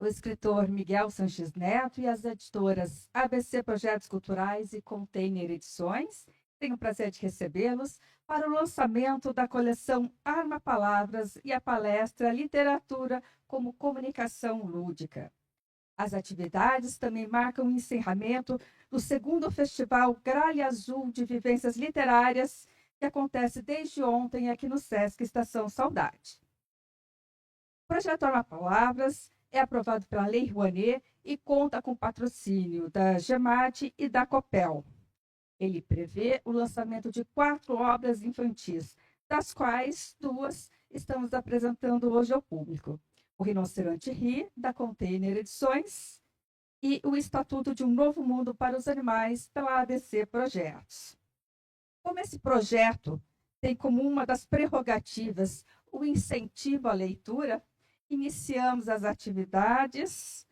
o escritor Miguel Sanches Neto e as editoras ABC Projetos Culturais e Container Edições. Tenho o prazer de recebê-los para o lançamento da coleção Arma Palavras e a palestra Literatura como Comunicação Lúdica. As atividades também marcam o encerramento do segundo Festival Gralha Azul de Vivências Literárias, que acontece desde ontem aqui no Sesc Estação Saudade. O projeto Arma Palavras é aprovado pela Lei Rouanet e conta com patrocínio da GEMAT e da COPEL. Ele prevê o lançamento de 4 obras infantis, das quais 2 estamos apresentando hoje ao público. O Rinoceronte Ri, da Container Edições, e o Estatuto de um Novo Mundo para os Animais, pela ABC Projetos. Como esse projeto tem como uma das prerrogativas o incentivo à leitura, iniciamos as atividades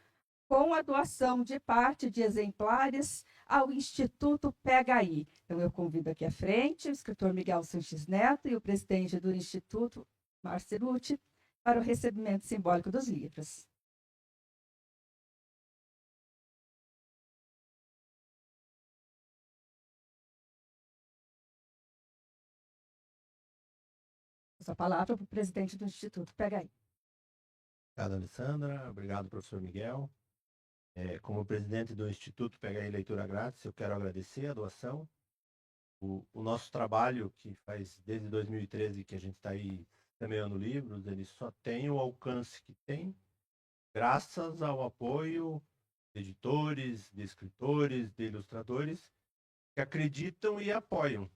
com a doação de parte de exemplares ao Instituto PHI. Então, eu convido aqui à frente o escritor Miguel Sanches Neto e o presidente do Instituto, Marceruti, para o recebimento simbólico dos livros. A palavra para o presidente do Instituto PHI. Obrigado, Alessandra. Obrigado, professor Miguel. Como presidente do Instituto PHI Leitura Grátis, eu quero agradecer a doação. O nosso trabalho, que faz desde 2013 que a gente está aí semeando livros, ele só tem o alcance que tem, graças ao apoio de editores, de escritores, de ilustradores, que acreditam e apoiam.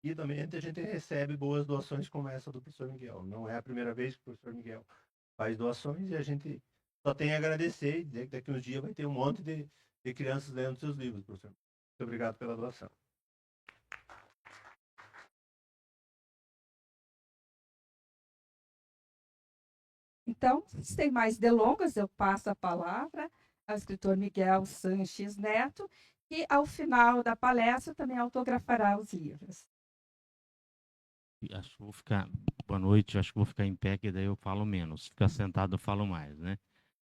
E também a gente recebe boas doações como essa do professor Miguel. Não é a primeira vez que o professor Miguel faz doações e a gente só tem a agradecer e dizer que daqui uns dias vai ter um monte de crianças lendo seus livros, professor. Muito obrigado pela doação. Então, sem mais delongas, eu passo a palavra ao escritor Miguel Sanches Neto, que ao final da palestra também autografará os livros. Acho que vou ficar. Boa noite, acho que vou ficar em pé, que daí eu falo menos. Ficar sentado eu falo mais, né?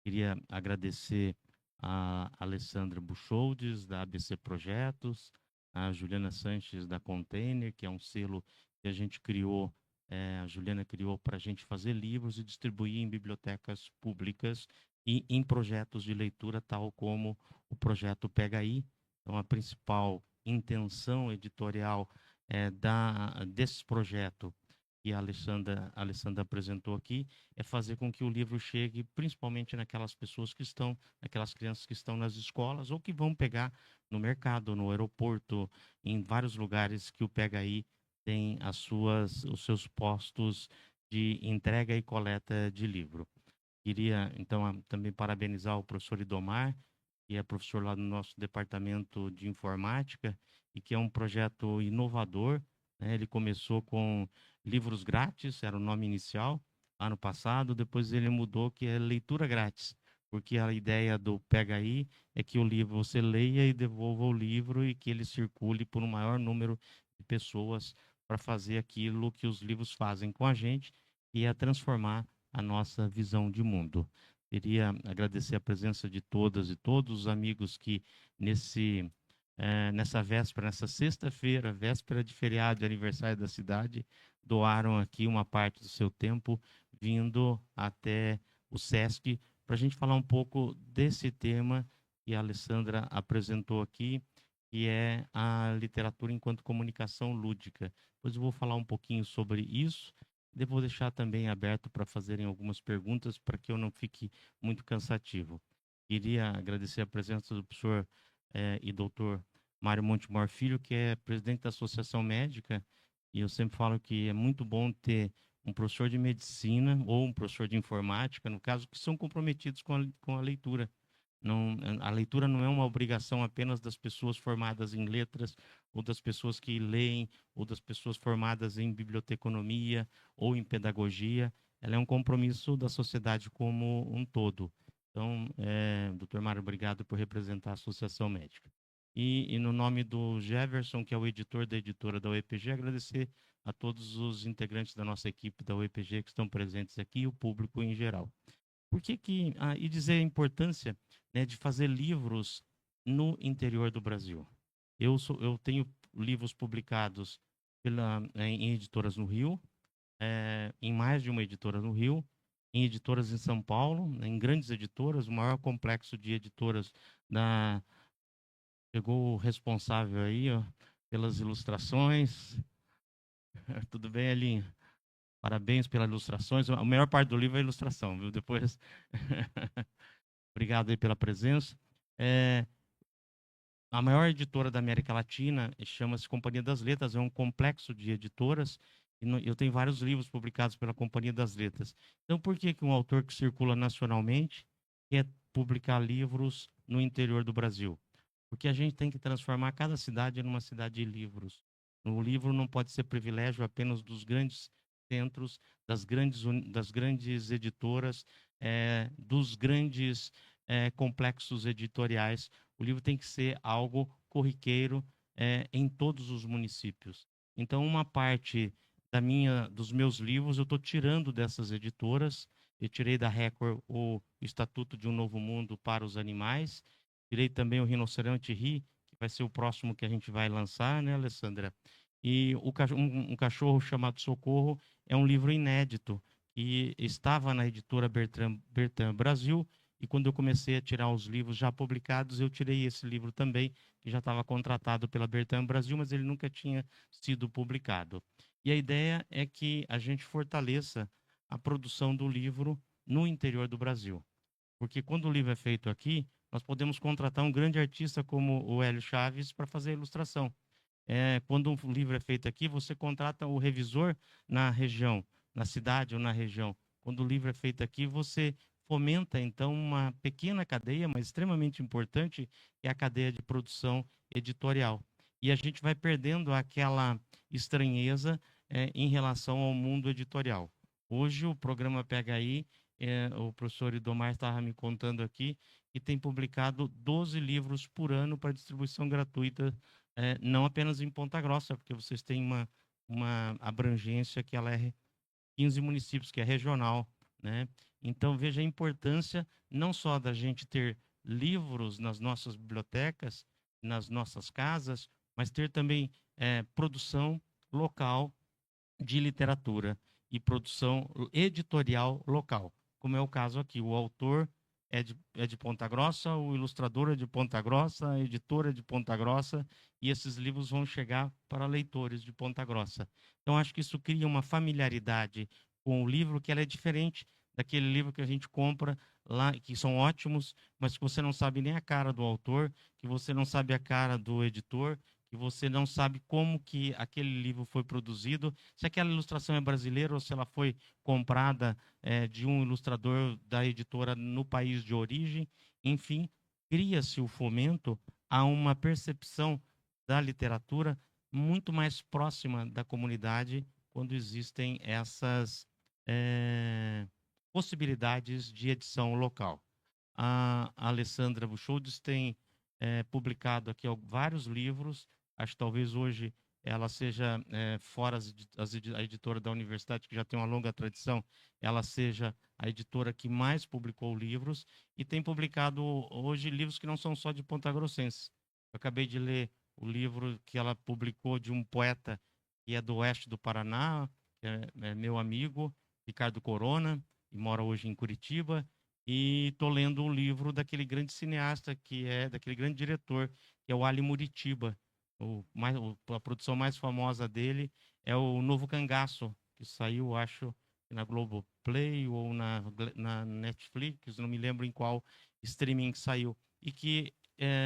Queria agradecer a Alessandra Bucholdes, da ABC Projetos, a Juliana Sanches, da Container, que é um selo que a gente criou, a Juliana criou para a gente fazer livros e distribuir em bibliotecas públicas e em projetos de leitura, tal como o projeto PHI. Então, a principal intenção editorial desse projeto que a Alessandra apresentou aqui, é fazer com que o livro chegue principalmente naquelas pessoas que estão, naquelas crianças que estão nas escolas ou que vão pegar no mercado, no aeroporto, em vários lugares que o PHI tem os seus postos de entrega e coleta de livro. Queria, então, também parabenizar o professor Idomar, que é professor lá no nosso departamento de informática e que é um projeto inovador, né? Ele começou com livros grátis, era o nome inicial, ano passado, depois ele mudou, que é leitura grátis, porque a ideia do PHI é que o livro você leia e devolva o livro e que ele circule por um maior número de pessoas para fazer aquilo que os livros fazem com a gente, e é transformar a nossa visão de mundo. Queria agradecer a presença de todas e todos os amigos que nessa véspera, nessa sexta-feira, véspera de feriado de aniversário da cidade, doaram aqui uma parte do seu tempo vindo até o Sesc para a gente falar um pouco desse tema que a Alessandra apresentou aqui, que é a literatura enquanto comunicação lúdica. Depois eu vou falar um pouquinho sobre isso. Devo deixar também aberto para fazerem algumas perguntas para que eu não fique muito cansativo. Queria agradecer a presença do professor e doutor Mário Montemor Filho, que é presidente da Associação Médica, e eu sempre falo que é muito bom ter um professor de medicina ou um professor de informática, no caso, que são comprometidos com a leitura. Não, a leitura não é uma obrigação apenas das pessoas formadas em letras, ou das pessoas que leem, ou das pessoas formadas em biblioteconomia ou em pedagogia. Ela é um compromisso da sociedade como um todo. Então, doutor Mário, obrigado por representar a Associação Médica. E no nome do Jefferson, que é o editor da editora da UEPG, agradecer a todos os integrantes da nossa equipe da UEPG que estão presentes aqui e o público em geral. E dizer a importância, né, de fazer livros no interior do Brasil. Eu tenho livros publicados em editoras no Rio, em mais de uma editora no Rio, em editoras em São Paulo, né, em grandes editoras, o maior complexo de editoras da... Chegou o responsável aí, ó, pelas ilustrações. Tudo bem, Elinho? Parabéns pelas ilustrações. A melhor parte do livro é a ilustração, viu? Depois... Obrigado aí pela presença. A maior editora da América Latina chama-se Companhia das Letras, é um complexo de editoras, e eu tenho vários livros publicados pela Companhia das Letras. Então, por que um autor que circula nacionalmente quer publicar livros no interior do Brasil? Porque a gente tem que transformar cada cidade numa cidade de livros. O livro não pode ser privilégio apenas dos grandes centros, das grandes editoras, dos grandes complexos editoriais. O livro tem que ser algo corriqueiro em todos os municípios. Então, uma parte dos meus livros eu estou tirando dessas editoras. Eu tirei da Record o Estatuto de um Novo Mundo para os Animais. Tirei também o Rinoceronte Ri, que vai ser o próximo que a gente vai lançar, né, Alessandra? E um cachorro chamado Socorro é um livro inédito que estava na editora Bertrand Brasil. E quando eu comecei a tirar os livros já publicados, eu tirei esse livro também, que já estava contratado pela Bertrand Brasil, mas ele nunca tinha sido publicado. E a ideia é que a gente fortaleça a produção do livro no interior do Brasil. Porque quando o livro é feito aqui, nós podemos contratar um grande artista como o Hélio Chaves para fazer a ilustração. Quando um livro é feito aqui, você contrata o revisor na região, na cidade ou na região. Quando o livro é feito aqui, você fomenta, então, uma pequena cadeia, mas extremamente importante, que é a cadeia de produção editorial. E a gente vai perdendo aquela estranheza em relação ao mundo editorial. Hoje, o programa Pega Aí, o professor Idomar estava me contando aqui, que tem publicado 12 livros por ano para distribuição gratuita, não apenas em Ponta Grossa, porque vocês têm uma abrangência que ela é 15 municípios, que é regional, né? Então, veja a importância não só da gente ter livros nas nossas bibliotecas, nas nossas casas, mas ter também produção local de literatura e produção editorial local, como é o caso aqui. O autor é de Ponta Grossa, o ilustrador é de Ponta Grossa, a editora é de Ponta Grossa, e esses livros vão chegar para leitores de Ponta Grossa. Então, acho que isso cria uma familiaridade com o livro que ela é diferente daquele livro que a gente compra lá, que são ótimos, mas que você não sabe nem a cara do autor, que você não sabe a cara do editor, que você não sabe como que aquele livro foi produzido, se aquela ilustração é brasileira ou se ela foi comprada de um ilustrador da editora no país de origem. Enfim, cria-se o fomento a uma percepção da literatura muito mais próxima da comunidade quando existem essas possibilidades de edição local. A Alessandra Bucholdes tem publicado aqui vários livros. Acho que talvez hoje ela seja, fora a editora da universidade, que já tem uma longa tradição, ela seja a editora que mais publicou livros, e tem publicado hoje livros que não são só de pontagrossenses. Eu acabei de ler o livro que ela publicou de um poeta que é do oeste do Paraná, que é meu amigo, Ricardo Corona, e mora hoje em Curitiba, e estou lendo um livro daquele grande cineasta, daquele grande diretor, que é o Ali Muritiba. A produção mais famosa dele é o Novo Cangaço, que saiu, acho, na Globoplay ou na Netflix, não me lembro em qual streaming saiu, e que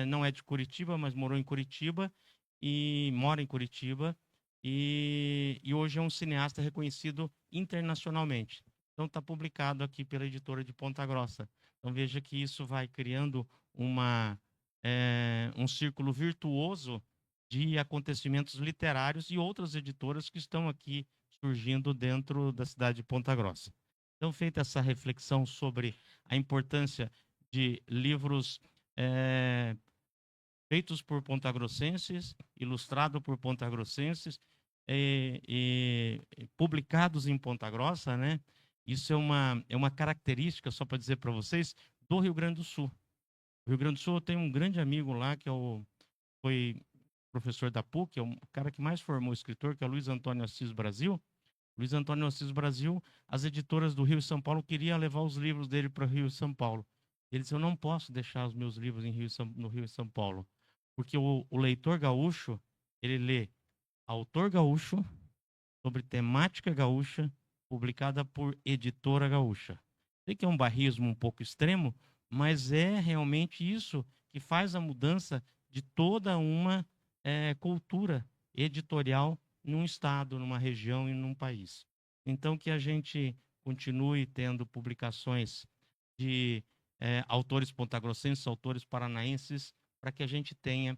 não é de Curitiba, mas morou em Curitiba, e mora em Curitiba, e hoje é um cineasta reconhecido internacionalmente. Então, está publicado aqui pela editora de Ponta Grossa. Então, veja que isso vai criando um círculo virtuoso de acontecimentos literários e outras editoras que estão aqui surgindo dentro da cidade de Ponta Grossa. Então, feita essa reflexão sobre a importância de livros feitos por pontagrossenses, ilustrados por pontagrossenses e publicados em Ponta Grossa, né? Isso é uma característica, só para dizer para vocês, do Rio Grande do Sul. O Rio Grande do Sul, eu tenho um grande amigo lá, que foi professor da PUC, é o cara que mais formou escritor, que é o Luiz Antônio Assis Brasil. Luiz Antônio Assis Brasil, as editoras do Rio e São Paulo queriam levar os livros dele para o Rio e São Paulo. Ele disse, eu não posso deixar os meus livros no Rio e São Paulo, porque o leitor gaúcho, ele lê autor gaúcho, sobre temática gaúcha, publicada por editora gaúcha. Sei que é um barrismo um pouco extremo, mas é realmente isso que faz a mudança de toda uma cultura editorial num estado, numa região e num país. Então, que a gente continue tendo publicações de autores pontagrossenses, autores paranaenses, para que a gente tenha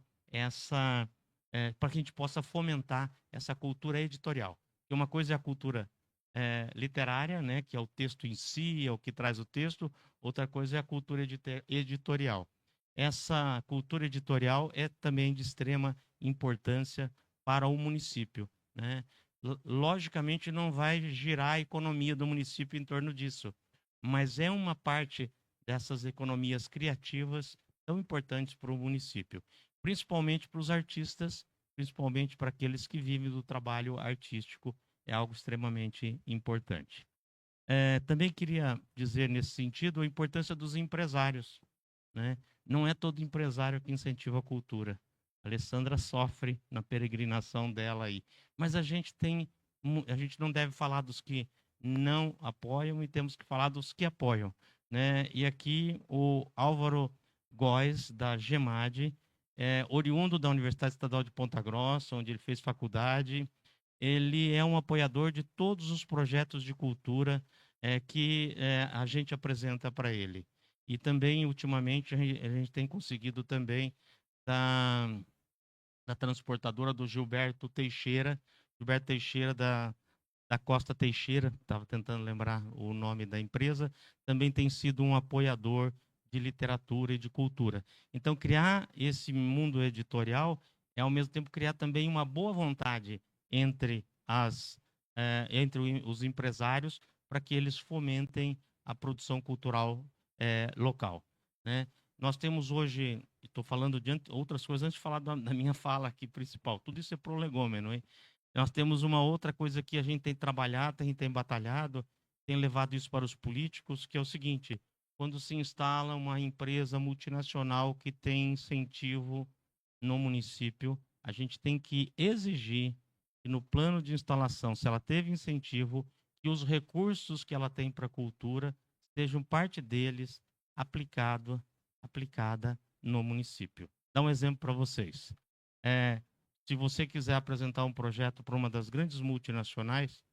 para que a gente possa fomentar essa cultura editorial. Porque uma coisa é a cultura literária, né, que é o texto em si, é o que traz o texto, outra coisa é a cultura editorial. Essa cultura editorial é também de extrema importância para o município, né? Logicamente não vai girar a economia do município em torno disso, mas é uma parte dessas economias criativas tão importantes para o município, principalmente para os artistas, principalmente para aqueles que vivem do trabalho artístico, é algo extremamente importante. Também queria dizer nesse sentido a importância dos empresários, né? Não é todo empresário que incentiva a cultura. A Alessandra sofre na peregrinação dela aí, mas a gente não deve falar dos que não apoiam e temos que falar dos que apoiam, né? E aqui o Álvaro Góes da GEMAD, oriundo da Universidade Estadual de Ponta Grossa, onde ele fez faculdade. Ele é um apoiador de todos os projetos de cultura que a gente apresenta para ele. E também, ultimamente, a gente tem conseguido também da transportadora do Gilberto Teixeira da Costa Teixeira, estava tentando lembrar o nome da empresa, também tem sido um apoiador de literatura e de cultura. Então, criar esse mundo editorial é, ao mesmo tempo, criar também uma boa vontade entre os empresários para que eles fomentem a produção cultural local, né? Nós temos hoje, estou falando de outras coisas antes de falar da minha fala aqui principal, tudo isso é prolegômeno, hein? Nós temos uma outra coisa que a gente tem trabalhado, a gente tem batalhado, tem levado isso para os políticos, que é o seguinte: quando se instala uma empresa multinacional que tem incentivo no município, a gente tem que exigir que no plano de instalação, se ela teve incentivo, que os recursos que ela tem para a cultura sejam parte deles aplicada no município. Dá um exemplo para vocês. Se você quiser apresentar um projeto para uma das grandes multinacionais,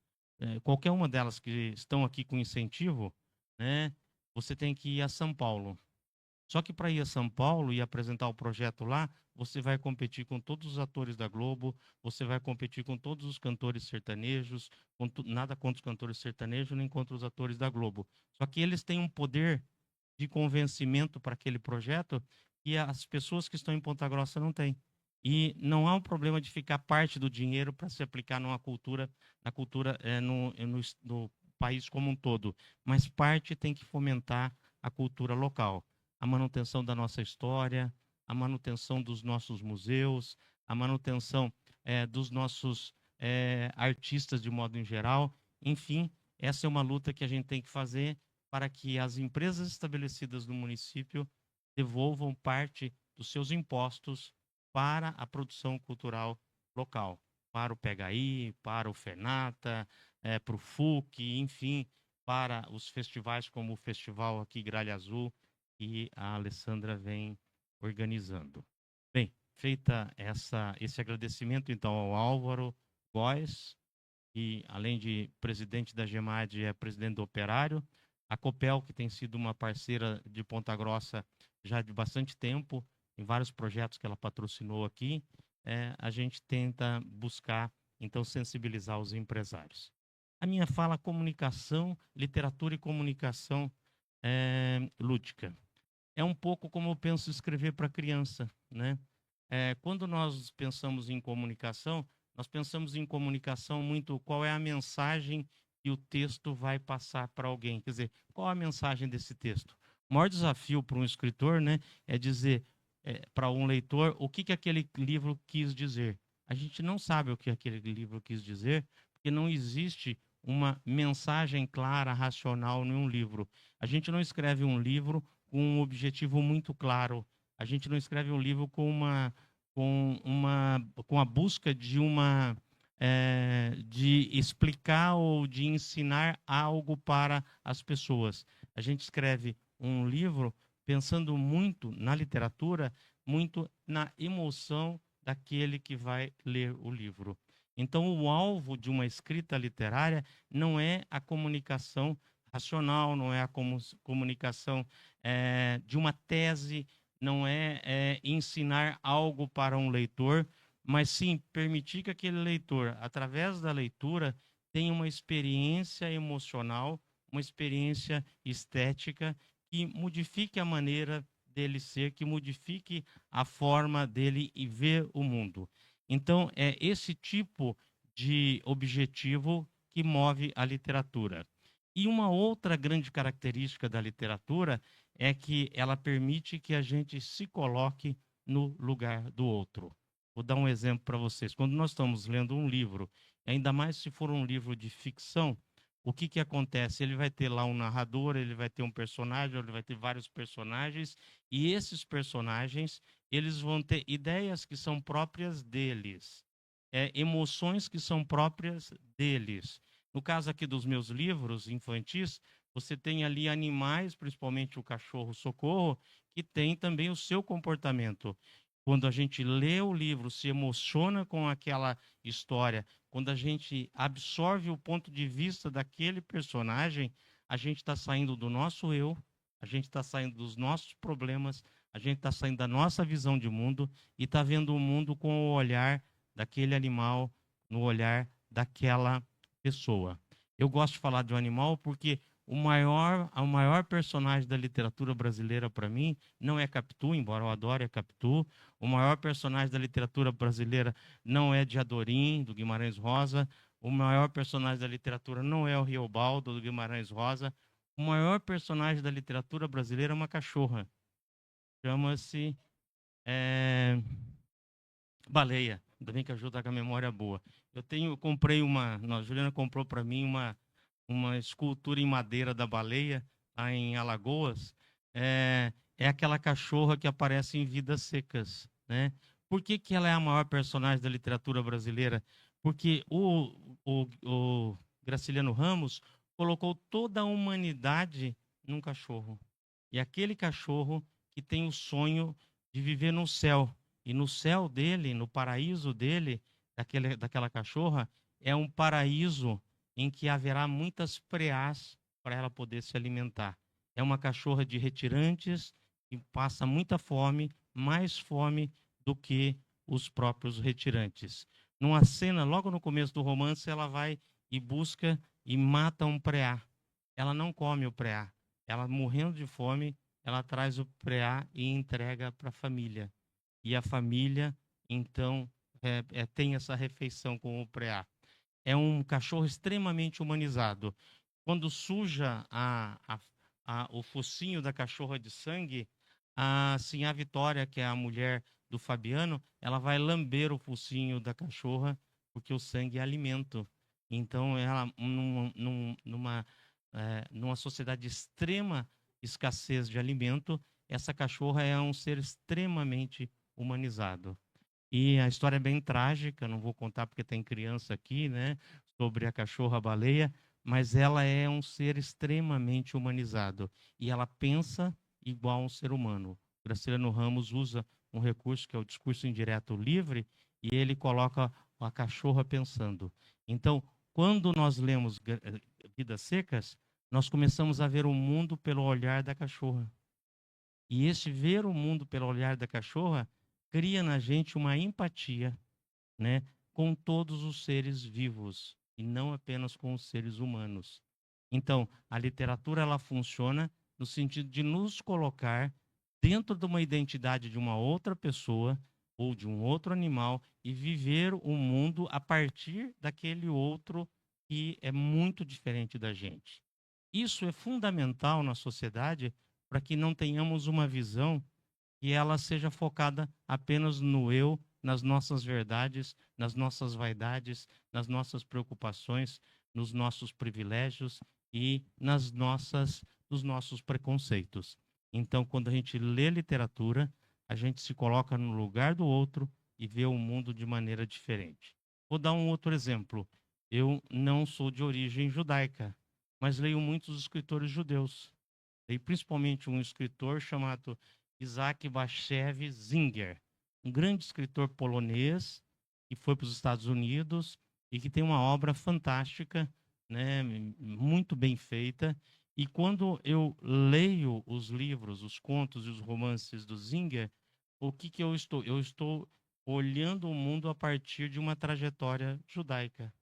qualquer uma delas que estão aqui com incentivo, né, você tem que ir a São Paulo. Só que para ir a São Paulo e apresentar o projeto lá, você vai competir com todos os atores da Globo, você vai competir com todos os cantores sertanejos, nada contra os cantores sertanejos, nem contra os atores da Globo. Só que eles têm um poder de convencimento para aquele projeto que as pessoas que estão em Ponta Grossa não têm. E não há um problema de ficar parte do dinheiro para se aplicar na cultura no país como um todo, mas parte tem que fomentar a cultura local, a manutenção da nossa história, a manutenção dos nossos museus, a manutenção dos nossos artistas de modo em geral. Enfim, essa é uma luta que a gente tem que fazer para que as empresas estabelecidas no município devolvam parte dos seus impostos para a produção cultural local, para o PHI, para o FENATA, para o FUC, enfim, para os festivais como o festival aqui Gralha Azul, que a Alessandra vem organizando. Bem, feita esse agradecimento, então, ao Álvaro Góes, que, além de presidente da GEMAD, é presidente do Operário, a Copel, que tem sido uma parceira de Ponta Grossa já de bastante tempo, em vários projetos que ela patrocinou aqui, a gente tenta buscar, então, sensibilizar os empresários. A minha fala, comunicação, literatura e comunicação lúdica. É um pouco como eu penso escrever para criança, né? Quando nós pensamos em comunicação, nós pensamos em comunicação muito qual é a mensagem e o texto vai passar para alguém. Quer dizer, qual a mensagem desse texto? O maior desafio para um escritor, né, é dizer para um leitor o que aquele livro quis dizer. A gente não sabe o que aquele livro quis dizer, porque não existe uma mensagem clara, racional em um livro. A gente não escreve um livro com um objetivo muito claro. A gente não escreve um livro com a busca de explicar ou de ensinar algo para as pessoas. A gente escreve um livro pensando muito na literatura, muito na emoção daquele que vai ler o livro. Então, o alvo de uma escrita literária não é a comunicação racional, não é a comunicação de uma tese, não é ensinar algo para um leitor, mas sim permitir que aquele leitor, através da leitura, tenha uma experiência emocional, uma experiência estética que modifique a maneira dele ser, que modifique a forma dele e ver o mundo. Então, é esse tipo de objetivo que move a literatura. E uma outra grande característica da literatura é que ela permite que a gente se coloque no lugar do outro. Vou dar um exemplo para vocês. Quando nós estamos lendo um livro, ainda mais se for um livro de ficção, o que acontece? Ele vai ter lá um narrador, ele vai ter um personagem, ele vai ter vários personagens, e esses personagens, eles vão ter ideias que são próprias deles, emoções que são próprias deles. No caso aqui dos meus livros infantis, você tem ali animais, principalmente o cachorro Socorro, que tem também o seu comportamento. Quando a gente lê o livro, se emociona com aquela história, quando a gente absorve o ponto de vista daquele personagem, a gente está saindo do nosso eu, a gente está saindo dos nossos problemas, a gente está saindo da nossa visão de mundo e está vendo o mundo com o olhar daquele animal, no olhar daquela pessoa. Eu gosto de falar de um animal porque o maior personagem da literatura brasileira para mim não é Capitu, embora eu adore a Capitu. O maior personagem da literatura brasileira não é Diadorim, do Guimarães Rosa. O maior personagem da literatura não é o Riobaldo, do Guimarães Rosa. O maior personagem da literatura brasileira é uma cachorra. Chama-se Baleia. Ainda bem que ajuda com a memória boa. Comprei a Juliana comprou para mim uma escultura em madeira da baleia, lá em Alagoas. É aquela cachorra que aparece em Vidas Secas, né? Por que ela é a maior personagem da literatura brasileira? Porque o Graciliano Ramos colocou toda a humanidade num cachorro. E aquele cachorro que tem o sonho de viver no céu. E no céu dele, no paraíso dele, daquela cachorra, é um paraíso em que haverá muitas preás para ela poder se alimentar. É uma cachorra de retirantes que passa muita fome, mais fome do que os próprios retirantes. Numa cena, logo no começo do romance, ela vai e busca e mata um preá. Ela não come o preá. Ela, morrendo de fome, ela traz o preá e entrega para a família. E a família, então, tem essa refeição com o preá. É um cachorro extremamente humanizado. Quando suja o focinho da cachorra de sangue, a Vitória, que é a mulher do Fabiano, ela vai lamber o focinho da cachorra, porque o sangue é alimento. Então, ela, numa sociedade de extrema escassez de alimento, essa cachorra é um ser extremamente humanizado. E a história é bem trágica, não vou contar porque tem criança aqui, né, sobre a cachorra-baleia, mas ela é um ser extremamente humanizado e ela pensa igual a um ser humano. Graciliano Ramos usa um recurso que é o discurso indireto livre e ele coloca a cachorra pensando. Então, quando nós lemos Vidas Secas, nós começamos a ver o mundo pelo olhar da cachorra. E esse ver o mundo pelo olhar da cachorra cria na gente uma empatia, né, com todos os seres vivos e não apenas com os seres humanos. Então, a literatura ela funciona no sentido de nos colocar dentro de uma identidade de uma outra pessoa ou de um outro animal e viver o mundo a partir daquele outro que é muito diferente da gente. Isso é fundamental na sociedade para que não tenhamos uma visão que ela seja focada apenas no eu, nas nossas verdades, nas nossas vaidades, nas nossas preocupações, nos nossos privilégios e nos nossos preconceitos. Então, quando a gente lê literatura, a gente se coloca no lugar do outro e vê o mundo de maneira diferente. Vou dar um outro exemplo. Eu não sou de origem judaica, mas leio muitos escritores judeus. Leio principalmente um escritor chamado Isaac Bashevis Singer, um grande escritor polonês que foi para os Estados Unidos e que tem uma obra fantástica, né, muito bem feita. E quando eu leio os livros, os contos e os romances do Singer, o que que eu estou? Eu estou olhando o mundo a partir de uma trajetória judaica.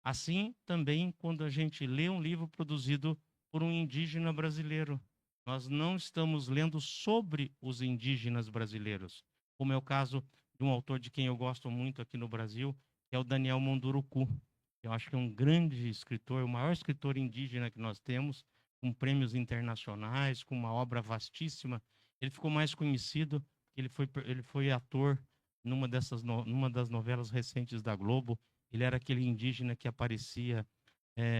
Assim, também, quando a gente lê um livro produzido por um indígena brasileiro, nós não estamos lendo sobre os indígenas brasileiros, como é o caso de um autor de quem eu gosto muito aqui no Brasil, que é o Daniel Munduruku. Eu acho que é um grande escritor, o maior escritor indígena que nós temos, com prêmios internacionais, com uma obra vastíssima. Ele ficou mais conhecido, ele foi ator numa das novelas recentes da Globo. Ele era aquele indígena que aparecia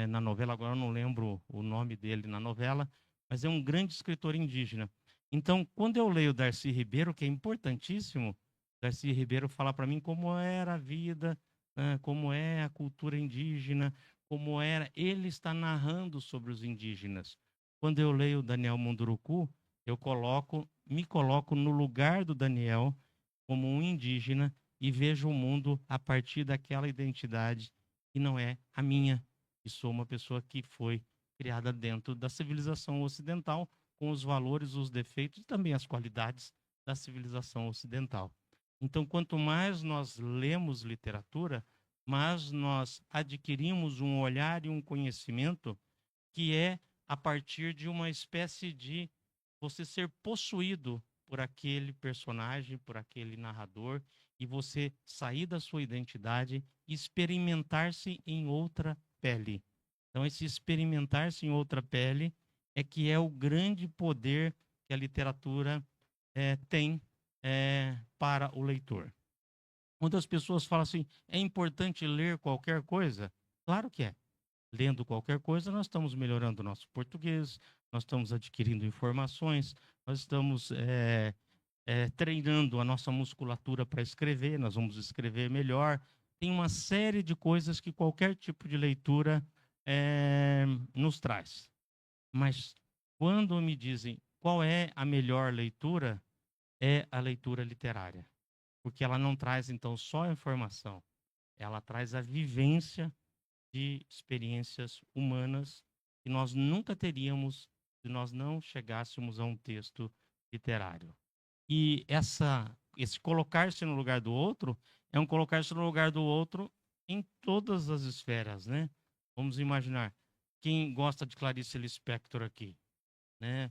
na novela, agora eu não lembro o nome dele na novela, mas é um grande escritor indígena. Então, quando eu leio Darcy Ribeiro, que é importantíssimo, Darcy Ribeiro fala para mim como era a vida, como é a cultura indígena, como era. Ele está narrando sobre os indígenas. Quando eu leio Daniel Munduruku, me coloco no lugar do Daniel como um indígena e vejo o mundo a partir daquela identidade que não é a minha. E sou uma pessoa que foi criada dentro da civilização ocidental, com os valores, os defeitos e também as qualidades da civilização ocidental. Então, quanto mais nós lemos literatura, mais nós adquirimos um olhar e um conhecimento que é a partir de uma espécie de você ser possuído por aquele personagem, por aquele narrador, e você sair da sua identidade e experimentar-se em outra pele. Então, esse experimentar-se em outra pele é que é o grande poder que a literatura tem para o leitor. Quando as pessoas falam assim, é importante ler qualquer coisa? Claro que é. Lendo qualquer coisa, nós estamos melhorando o nosso português, nós estamos adquirindo informações, nós estamos treinando a nossa musculatura para escrever, nós vamos escrever melhor. Tem uma série de coisas que qualquer tipo de leitura nos traz. Mas quando me dizem qual é a melhor leitura, é a leitura literária. Porque ela não traz, então, só a informação, ela traz a vivência de experiências humanas que nós nunca teríamos se nós não chegássemos a um texto literário. E esse colocar-se no lugar do outro é um colocar-se no lugar do outro em todas as esferas, né? Vamos imaginar, quem gosta de Clarice Lispector aqui, né?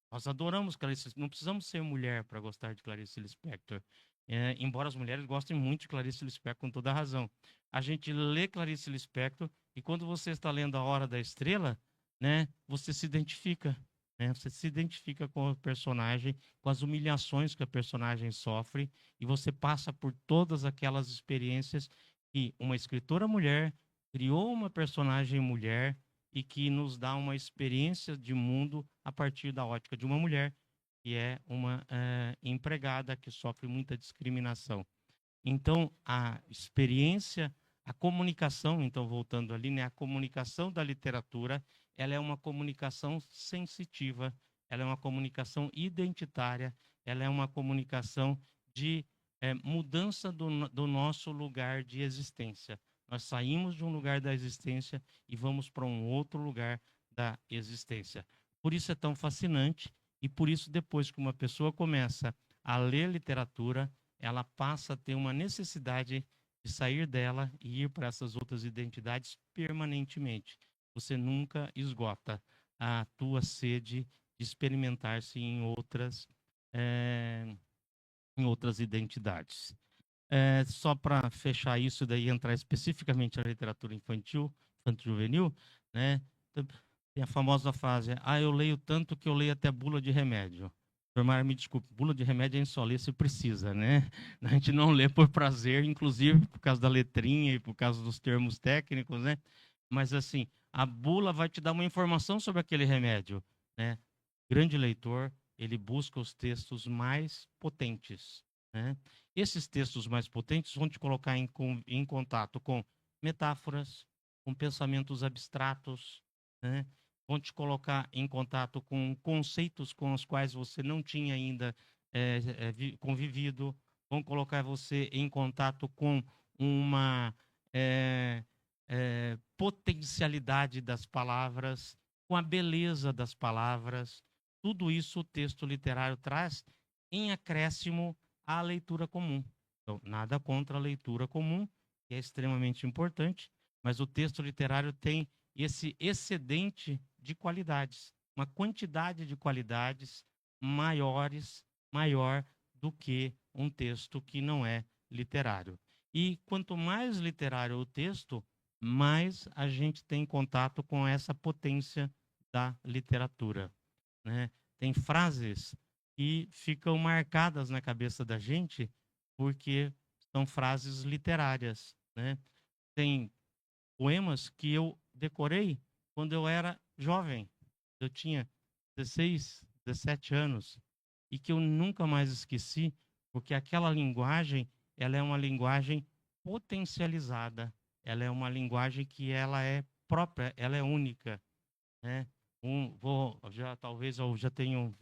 Nós adoramos Clarice, não precisamos ser mulher para gostar de Clarice Lispector. Embora as mulheres gostem muito de Clarice Lispector com toda a razão. A gente lê Clarice Lispector e quando você está lendo A Hora da Estrela, né, você se identifica, né? Você se identifica com o personagem, com as humilhações que a personagem sofre e você passa por todas aquelas experiências que uma escritora mulher criou uma personagem mulher e que nos dá uma experiência de mundo a partir da ótica de uma mulher, que é uma empregada que sofre muita discriminação. Então, a experiência, a comunicação, então voltando ali, né, a comunicação da literatura, ela é uma comunicação sensitiva, ela é uma comunicação identitária, ela é uma comunicação de mudança do nosso lugar de existência. Nós saímos de um lugar da existência e vamos para um outro lugar da existência. Por isso é tão fascinante e por isso depois que uma pessoa começa a ler literatura, ela passa a ter uma necessidade de sair dela e ir para essas outras identidades permanentemente. Você nunca esgota a tua sede de experimentar-se em outras identidades. Só para fechar isso daí, entrar especificamente na literatura infantil, infanto-juvenil, né? Tem a famosa frase, eu leio tanto que eu leio até bula de remédio. Mário, me desculpe, bula de remédio a gente só lê se precisa, né? A gente não lê por prazer, inclusive por causa da letrinha e por causa dos termos técnicos, né? Mas assim, a bula vai te dar uma informação sobre aquele remédio, né? Grande leitor, ele busca os textos mais potentes, né? Esses textos mais potentes vão te colocar em contato com metáforas, com pensamentos abstratos, né? Vão te colocar em contato com conceitos com os quais você não tinha ainda convivido, vão colocar você em contato com uma potencialidade das palavras, com a beleza das palavras. Tudo isso o texto literário traz em acréscimo à leitura comum. Então, nada contra a leitura comum, que é extremamente importante, mas o texto literário tem esse excedente de qualidades, uma quantidade de qualidades maior do que um texto que não é literário. E quanto mais literário o texto, mais a gente tem contato com essa potência da literatura, né? Tem frases que ficam marcadas na cabeça da gente porque são frases literárias, né? Tem poemas que eu decorei quando eu era jovem. Eu tinha 16, 17 anos e que eu nunca mais esqueci, porque aquela linguagem, ela é uma linguagem potencializada. Ela é uma linguagem que ela é própria, ela é única, né? Talvez eu já tenha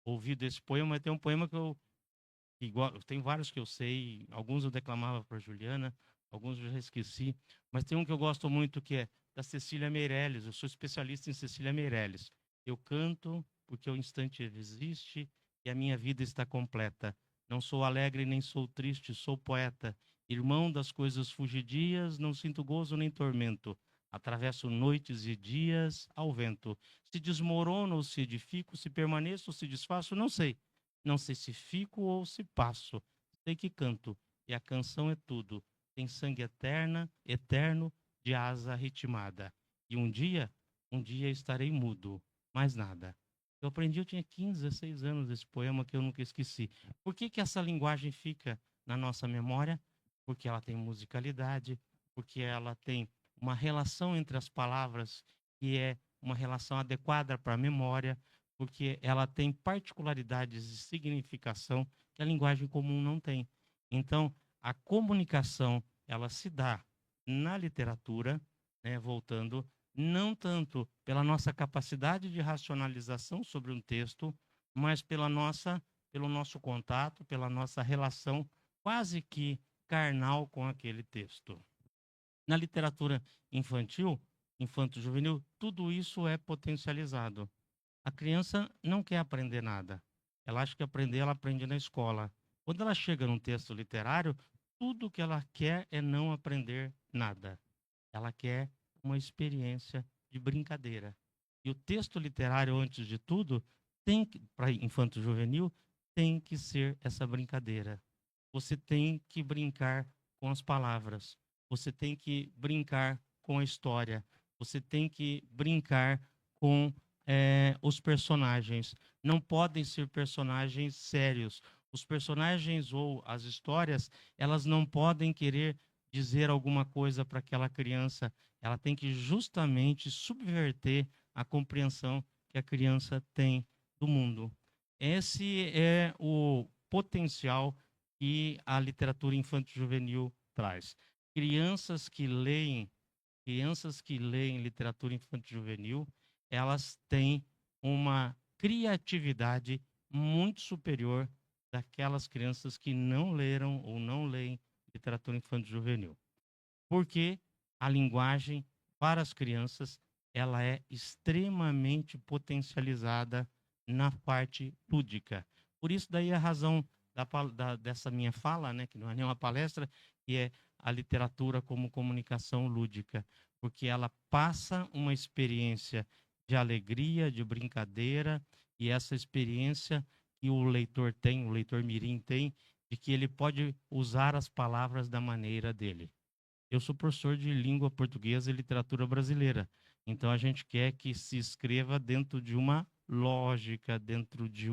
ouvido esse poema, mas tem um poema que tem vários que eu sei, alguns eu declamava para Juliana, alguns eu já esqueci, mas tem um que eu gosto muito que é da Cecília Meirelles. Eu sou especialista em Cecília Meirelles. Eu canto porque o instante existe e a minha vida está completa. Não sou alegre nem sou triste, sou poeta. Irmão das coisas fugidias, não sinto gozo nem tormento. Atravesso noites e dias ao vento. Se desmorono ou se edifico, se permaneço ou se desfaço, não sei. Não sei se fico ou se passo. Sei que canto, e a canção é tudo. Tem sangue eterno, de asa ritmada. E um dia estarei mudo, mais nada. Eu aprendi, eu tinha 15, 16 anos esse poema que eu nunca esqueci. Por que que essa linguagem fica na nossa memória? Porque ela tem musicalidade, porque ela tem uma relação entre as palavras que é uma relação adequada para a memória, porque ela tem particularidades de significação que a linguagem comum não tem. Então, a comunicação, ela se dá na literatura, né, voltando, não tanto pela nossa capacidade de racionalização sobre um texto, mas pelo nosso contato, pela nossa relação quase que carnal com aquele texto. Na literatura infantil, infanto-juvenil, tudo isso é potencializado. A criança não quer aprender nada. Ela acha que aprender, ela aprende na escola. Quando ela chega num texto literário, tudo que ela quer é não aprender nada. Ela quer uma experiência de brincadeira. E o texto literário, antes de tudo, para infanto-juvenil, tem que ser essa brincadeira. Você tem que brincar com as palavras. Você tem que brincar com a história. Você tem que brincar com os personagens. Não podem ser personagens sérios. Os personagens ou as histórias, elas não podem querer dizer alguma coisa para aquela criança. Ela tem que justamente subverter a compreensão que a criança tem do mundo. Esse é o potencial que a literatura infanto-juvenil traz. Crianças que leem literatura infanto-juvenil, elas têm uma criatividade muito superior daquelas crianças que não leram ou não leem literatura infanto-juvenil. Porque a linguagem para as crianças, ela é extremamente potencializada na parte lúdica. Por isso daí a razão dessa minha fala, né, que não é nenhuma palestra, que é a literatura como comunicação lúdica, porque ela passa uma experiência de alegria, de brincadeira, e essa experiência que o leitor mirim tem, de de que ele pode usar as palavras da maneira dele. Eu sou professor de língua portuguesa e literatura brasileira, então a gente quer que se escreva dentro de uma lógica, dentro de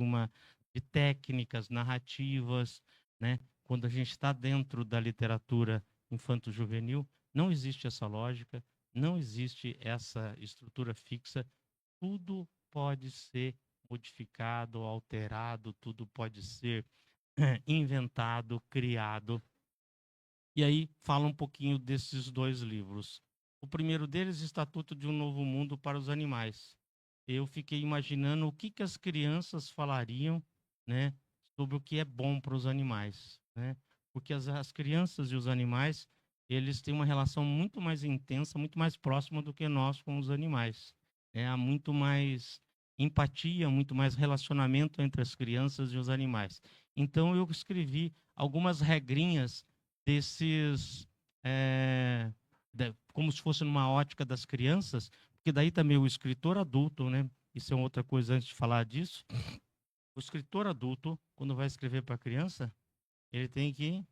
técnicas narrativas, né? Quando a gente está dentro da literatura infanto-juvenil, não existe essa lógica, não existe essa estrutura fixa, tudo pode ser modificado, alterado, tudo pode ser inventado, criado. E aí fala um pouquinho desses dois livros. O primeiro deles, Estatuto de um Novo Mundo para os Animais. Eu fiquei imaginando o que que as crianças falariam, né, sobre o que é bom para os animais, né? Porque as crianças e os animais, eles têm uma relação muito mais intensa, muito mais próxima do que nós com os animais. Né? Há muito mais empatia, muito mais relacionamento entre as crianças e os animais. Então eu escrevi algumas regrinhas desses, como se fosse numa ótica das crianças, porque daí também o escritor adulto, né? Isso é outra coisa antes de falar disso. O escritor adulto, quando vai escrever para a criança, ele tem que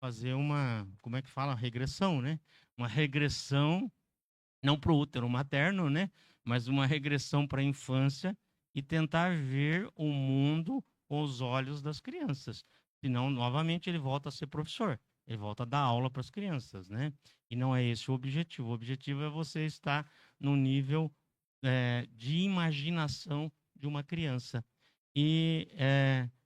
fazer uma, como é que fala? Regressão, né? Uma regressão, não para o útero materno, né? Mas uma regressão para a infância e tentar ver o mundo com os olhos das crianças. Senão, novamente, ele volta a ser professor. Ele volta a dar aula para as crianças, né? E não é esse o objetivo. O objetivo é você estar no nível de imaginação de uma criança. E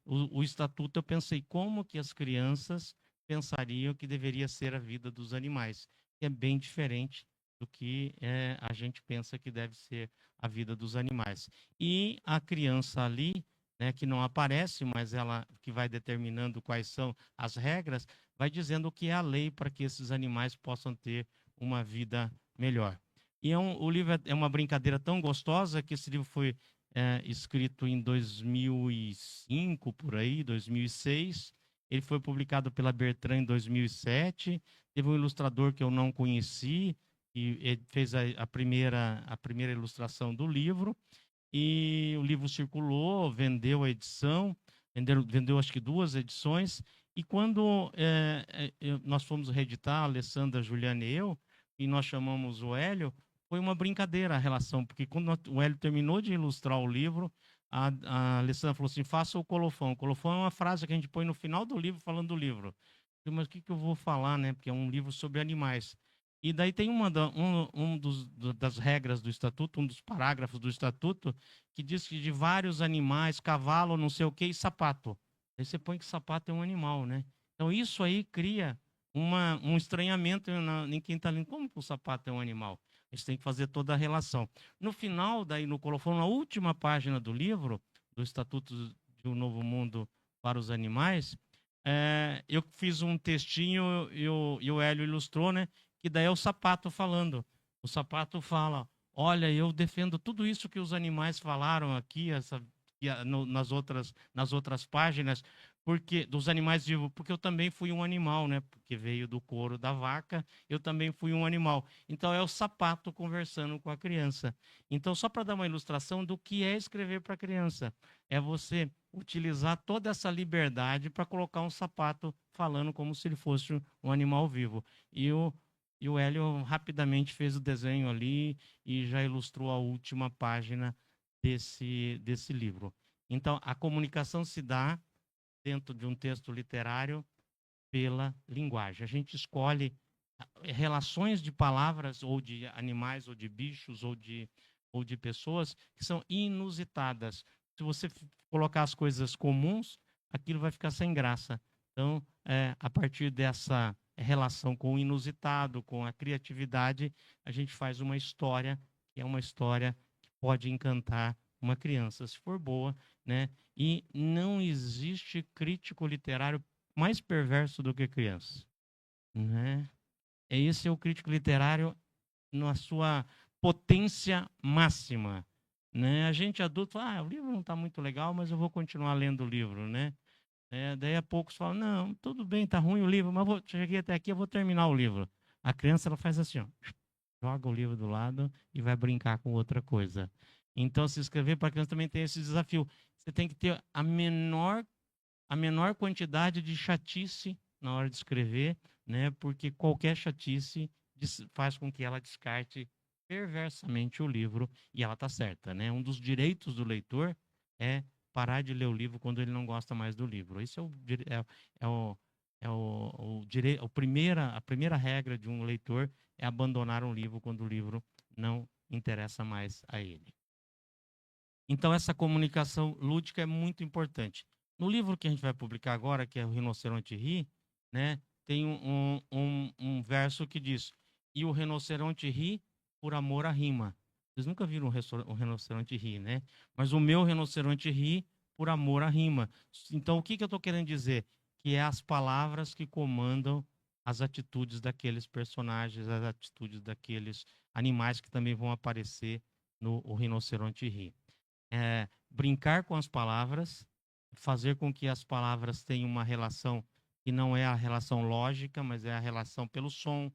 o estatuto, eu pensei como que as crianças pensariam que deveria ser a vida dos animais, que é bem diferente do que a gente pensa que deve ser a vida dos animais. E a criança ali, né, que não aparece, mas ela que vai determinando quais são as regras, vai dizendo o que é a lei para que esses animais possam ter uma vida melhor. E o livro é uma brincadeira tão gostosa que esse livro foi escrito em 2005, por aí, 2006. Ele foi publicado pela Bertrand em 2007. Teve um ilustrador que eu não conheci, e ele fez a primeira ilustração do livro. E o livro circulou, vendeu a edição, vendeu acho que 2 edições. E quando nós fomos reeditar, a Alessandra, a Juliana e eu, e nós chamamos o Hélio, foi uma brincadeira a relação, porque quando o Hélio terminou de ilustrar o livro, a Alessandra falou assim, faça o colofão. O colofão é uma frase que a gente põe no final do livro, falando do livro. Eu falei, mas o que eu vou falar, né? Porque é um livro sobre animais. E daí tem das regras do estatuto, um dos parágrafos do estatuto, que diz que de vários animais, cavalo, não sei o que, e sapato. Aí você põe que sapato é um animal, né? Então isso aí cria um estranhamento em quem está lendo. Como que o sapato é um animal? A gente tem que fazer toda a relação. No final, daí no colofão, na última página do livro, do Estatuto de um Novo Mundo para os Animais, eu fiz um textinho e o Hélio ilustrou, né? Que daí é o sapato falando. O sapato fala, olha, eu defendo tudo isso que os animais falaram aqui, nas outras páginas, porque dos animais vivos, porque eu também fui um animal, né? Porque veio do couro da vaca, eu também fui um animal. Então é o sapato conversando com a criança. Então, só para dar uma ilustração do que é escrever para a criança, é você utilizar toda essa liberdade para colocar um sapato falando como se ele fosse um animal vivo. E o Hélio rapidamente fez o desenho ali e já ilustrou a última página desse livro. Então, a comunicação se dá dentro de um texto literário pela linguagem. A gente escolhe relações de palavras, ou de animais, ou de bichos, ou de pessoas, que são inusitadas. Se você colocar as coisas comuns, aquilo vai ficar sem graça. Então, a partir dessa relação com o inusitado, com a criatividade, a gente faz uma história, que é uma história que pode encantar uma criança, se for boa, né? E não existe crítico literário mais perverso do que criança, né? Esse é o crítico literário na sua potência máxima, né? A gente adulto fala, o livro não está muito legal, mas eu vou continuar lendo o livro, né? Daí a poucos falam, não, tudo bem, está ruim o livro, mas cheguei até aqui, eu vou terminar o livro. A criança, ela faz assim, ó, joga o livro do lado e vai brincar com outra coisa. Então, se escrever para a criança também tem esse desafio. Você tem que ter a menor a menor quantidade de chatice na hora de escrever, né? Porque qualquer chatice faz com que ela descarte perversamente o livro, e ela está certa, né? Um dos direitos do leitor é parar de ler o livro quando ele não gosta mais do livro. Esse é a primeira regra de um leitor, é abandonar um livro quando o livro não interessa mais a ele. Então, essa comunicação lúdica é muito importante. No livro que a gente vai publicar agora, que é O Rinoceronte Ri, né, tem um verso que diz: e o rinoceronte ri por amor à rima. Vocês nunca viram um rinoceronte rir, né? Mas o meu rinoceronte ri por amor à rima. Então, o que eu estou querendo dizer? Que é as palavras que comandam as atitudes daqueles personagens, as atitudes daqueles animais que também vão aparecer no O Rinoceronte Ri. Brincar com as palavras, fazer com que as palavras tenham uma relação que não é a relação lógica, mas é a relação pelo som,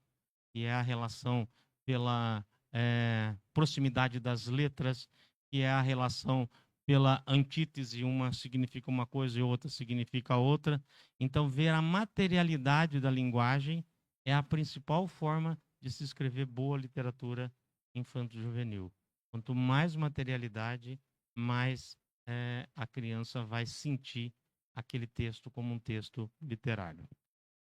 que é a relação pela proximidade das letras, que é a relação pela antítese, uma significa uma coisa e outra significa outra. Então, ver a materialidade da linguagem é a principal forma de se escrever boa literatura infanto-juvenil. Quanto mais materialidade, mais a criança vai sentir aquele texto como um texto literário.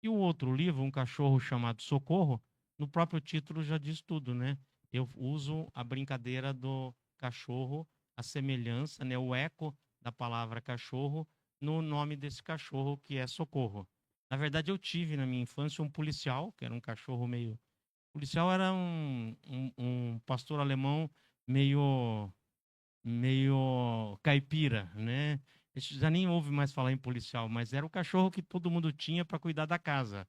E o outro livro, Um Cachorro Chamado Socorro, no próprio título já diz tudo, né? Eu uso a brincadeira do cachorro, a semelhança, né, o eco da palavra cachorro no nome desse cachorro, que é Socorro. Na verdade, eu tive na minha infância um policial, que era um cachorro meio... O policial era um pastor alemão meio caipira, né? Já nem ouve mais falar em policial, mas era o cachorro que todo mundo tinha para cuidar da casa.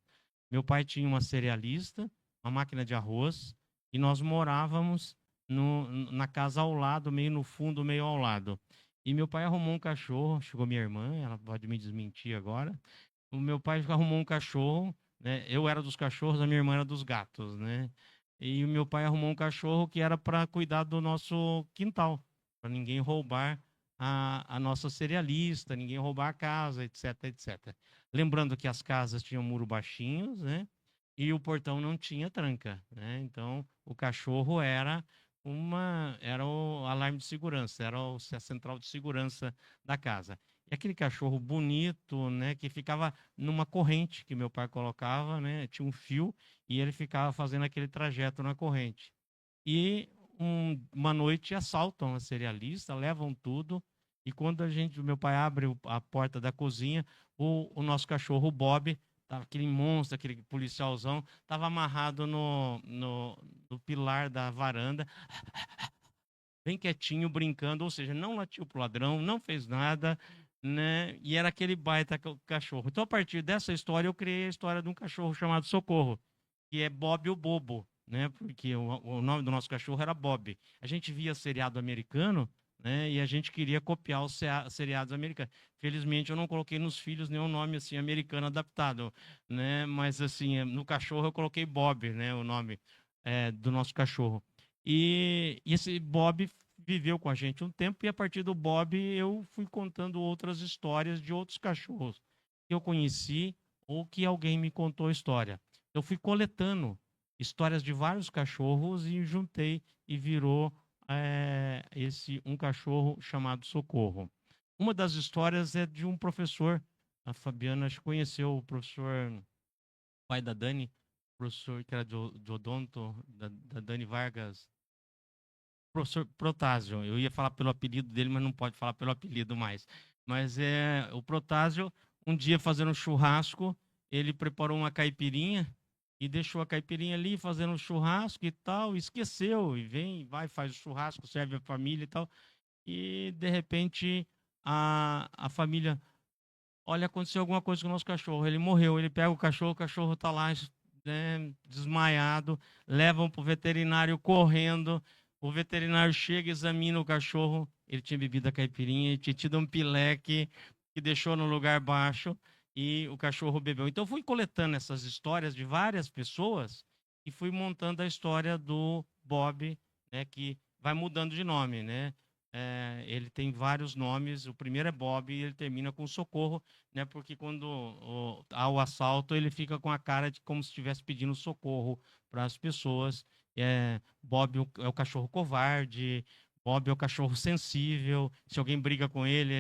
Meu pai tinha uma cerealista, uma máquina de arroz, e nós morávamos na casa ao lado, meio no fundo, meio ao lado. E meu pai arrumou um cachorro, chegou minha irmã, ela pode me desmentir agora. O meu pai arrumou um cachorro, né? Eu era dos cachorros, a minha irmã era dos gatos, né? E o meu pai arrumou um cachorro que era para cuidar do nosso quintal, para ninguém roubar a nossa cerealista, ninguém roubar a casa, etc, etc. Lembrando que as casas tinham muro baixinhos, né? E o portão não tinha tranca, né? Então, o cachorro era o alarme de segurança, era a central de segurança da casa. E aquele cachorro bonito, né, que ficava numa corrente que meu pai colocava, né? Tinha um fio e ele ficava fazendo aquele trajeto na corrente. E uma noite assaltam a cerealista, levam tudo. E quando o meu pai abre a porta da cozinha, o nosso cachorro, o Bob, aquele monstro, aquele policialzão, estava amarrado no pilar da varanda, bem quietinho, brincando, ou seja, não latiu pro ladrão, não fez nada, né? E era aquele baita cachorro. Então, a partir dessa história, eu criei a história de um cachorro chamado Socorro, que é Bob o Bobo, né? Porque o nome do nosso cachorro era Bob. A gente via seriado americano, né? E a gente queria copiar os seriados americanos. Felizmente, eu não coloquei nos filhos nenhum nome assim americano adaptado, né? Mas assim, no cachorro eu coloquei Bob, né? O nome do nosso cachorro. E esse Bob viveu com a gente um tempo, e a partir do Bob eu fui contando outras histórias de outros cachorros que eu conheci ou que alguém me contou a história. Eu fui coletando histórias de vários cachorros e juntei e virou Um Cachorro Chamado Socorro. Uma das histórias é de um professor, a Fabiana conheceu o professor, pai da Dani, professor que era de odonto, da Dani Vargas, professor Protásio. Eu ia falar pelo apelido dele, mas não pode falar pelo apelido mais. Mas o Protásio, um dia fazendo um churrasco, ele preparou uma caipirinha e deixou a caipirinha ali fazendo um churrasco e tal, e esqueceu, e vai, faz o churrasco, serve a família e tal. E, de repente, a família, olha, aconteceu alguma coisa com o nosso cachorro, ele morreu, ele pega o cachorro está lá, né, desmaiado, levam para o veterinário correndo, o veterinário chega, examina o cachorro, ele tinha bebido a caipirinha, ele tinha tido um pileque que deixou no lugar baixo e o cachorro bebeu. Então, eu fui coletando essas histórias de várias pessoas e fui montando a história do Bob, né, que vai mudando de nome, né? ele tem vários nomes. O primeiro é Bob e ele termina com Socorro, né? Porque quando há o assalto, ele fica com a cara de como se estivesse pedindo socorro para as pessoas. Bob é o cachorro covarde, Bob é o cachorro sensível. Se alguém briga com ele,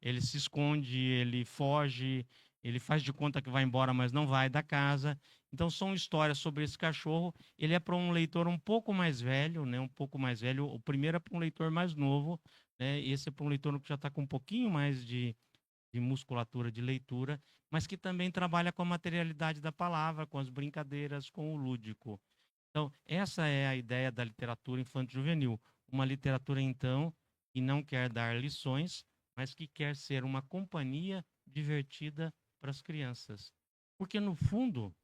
ele se esconde, ele foge, ele faz de conta que vai embora, mas não vai da casa. Então são histórias sobre esse cachorro. Ele é para um leitor um pouco mais velho, né? Um pouco mais velho. O primeiro é para um leitor mais novo, né? Esse é para um leitor que já está com um pouquinho mais de musculatura de leitura, mas que também trabalha com a materialidade da palavra, com as brincadeiras, com o lúdico. Então, essa é a ideia da literatura infanto-juvenil. Uma literatura, então, que não quer dar lições, mas que quer ser uma companhia divertida para as crianças. Porque, no fundo,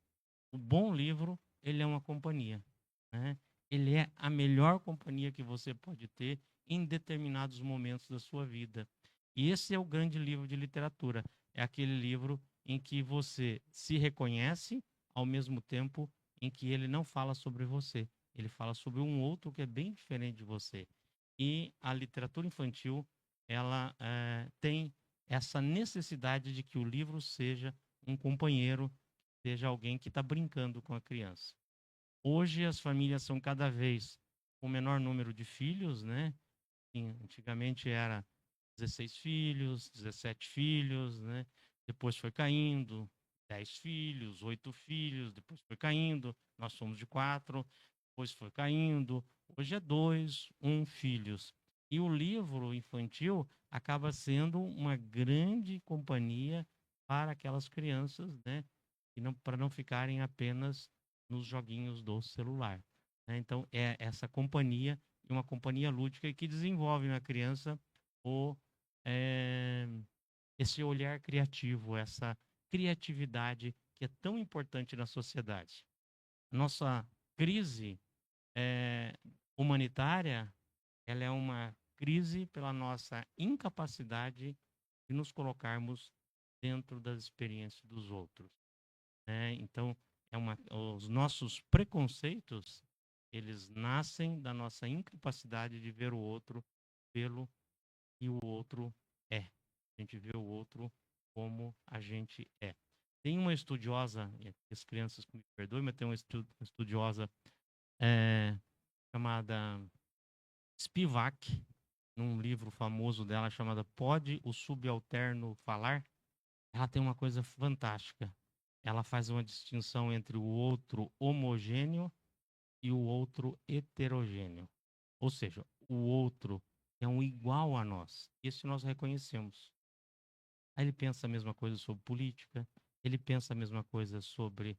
o bom livro, ele é uma companhia, né? Ele é a melhor companhia que você pode ter em determinados momentos da sua vida. E esse é o grande livro de literatura. É aquele livro em que você se reconhece, ao mesmo tempo em que ele não fala sobre você. Ele fala sobre um outro que é bem diferente de você. E a literatura infantil, ela tem essa necessidade de que o livro seja um companheiro, seja alguém que está brincando com a criança. Hoje as famílias são cada vez com menor número de filhos, né? Antigamente era 16 filhos, 17 filhos, né? Depois foi caindo, 10 filhos, 8 filhos, depois foi caindo, nós somos de 4, depois foi caindo, hoje é 2, 1 filhos. E o livro infantil acaba sendo uma grande companhia para aquelas crianças, né? Para não ficarem apenas nos joguinhos do celular, né? Então, é essa companhia, e uma companhia lúdica que desenvolve na criança o, é, esse olhar criativo, essa criatividade que é tão importante na sociedade. Nossa crise humanitária, ela é uma crise pela nossa incapacidade de nos colocarmos dentro das experiências dos outros, né? Então, os nossos preconceitos, eles nascem da nossa incapacidade de ver o outro pelo que o outro é. A gente vê o outro como a gente é. Tem uma estudiosa, as crianças me perdoem, mas tem uma estudiosa chamada Spivak, num livro famoso dela chamado Pode o Subalterno Falar? Ela tem uma coisa fantástica. Ela faz uma distinção entre o outro homogêneo e o outro heterogêneo. Ou seja, o outro é um igual a nós. Esse nós reconhecemos. Aí ele pensa a mesma coisa sobre política, ele pensa a mesma coisa sobre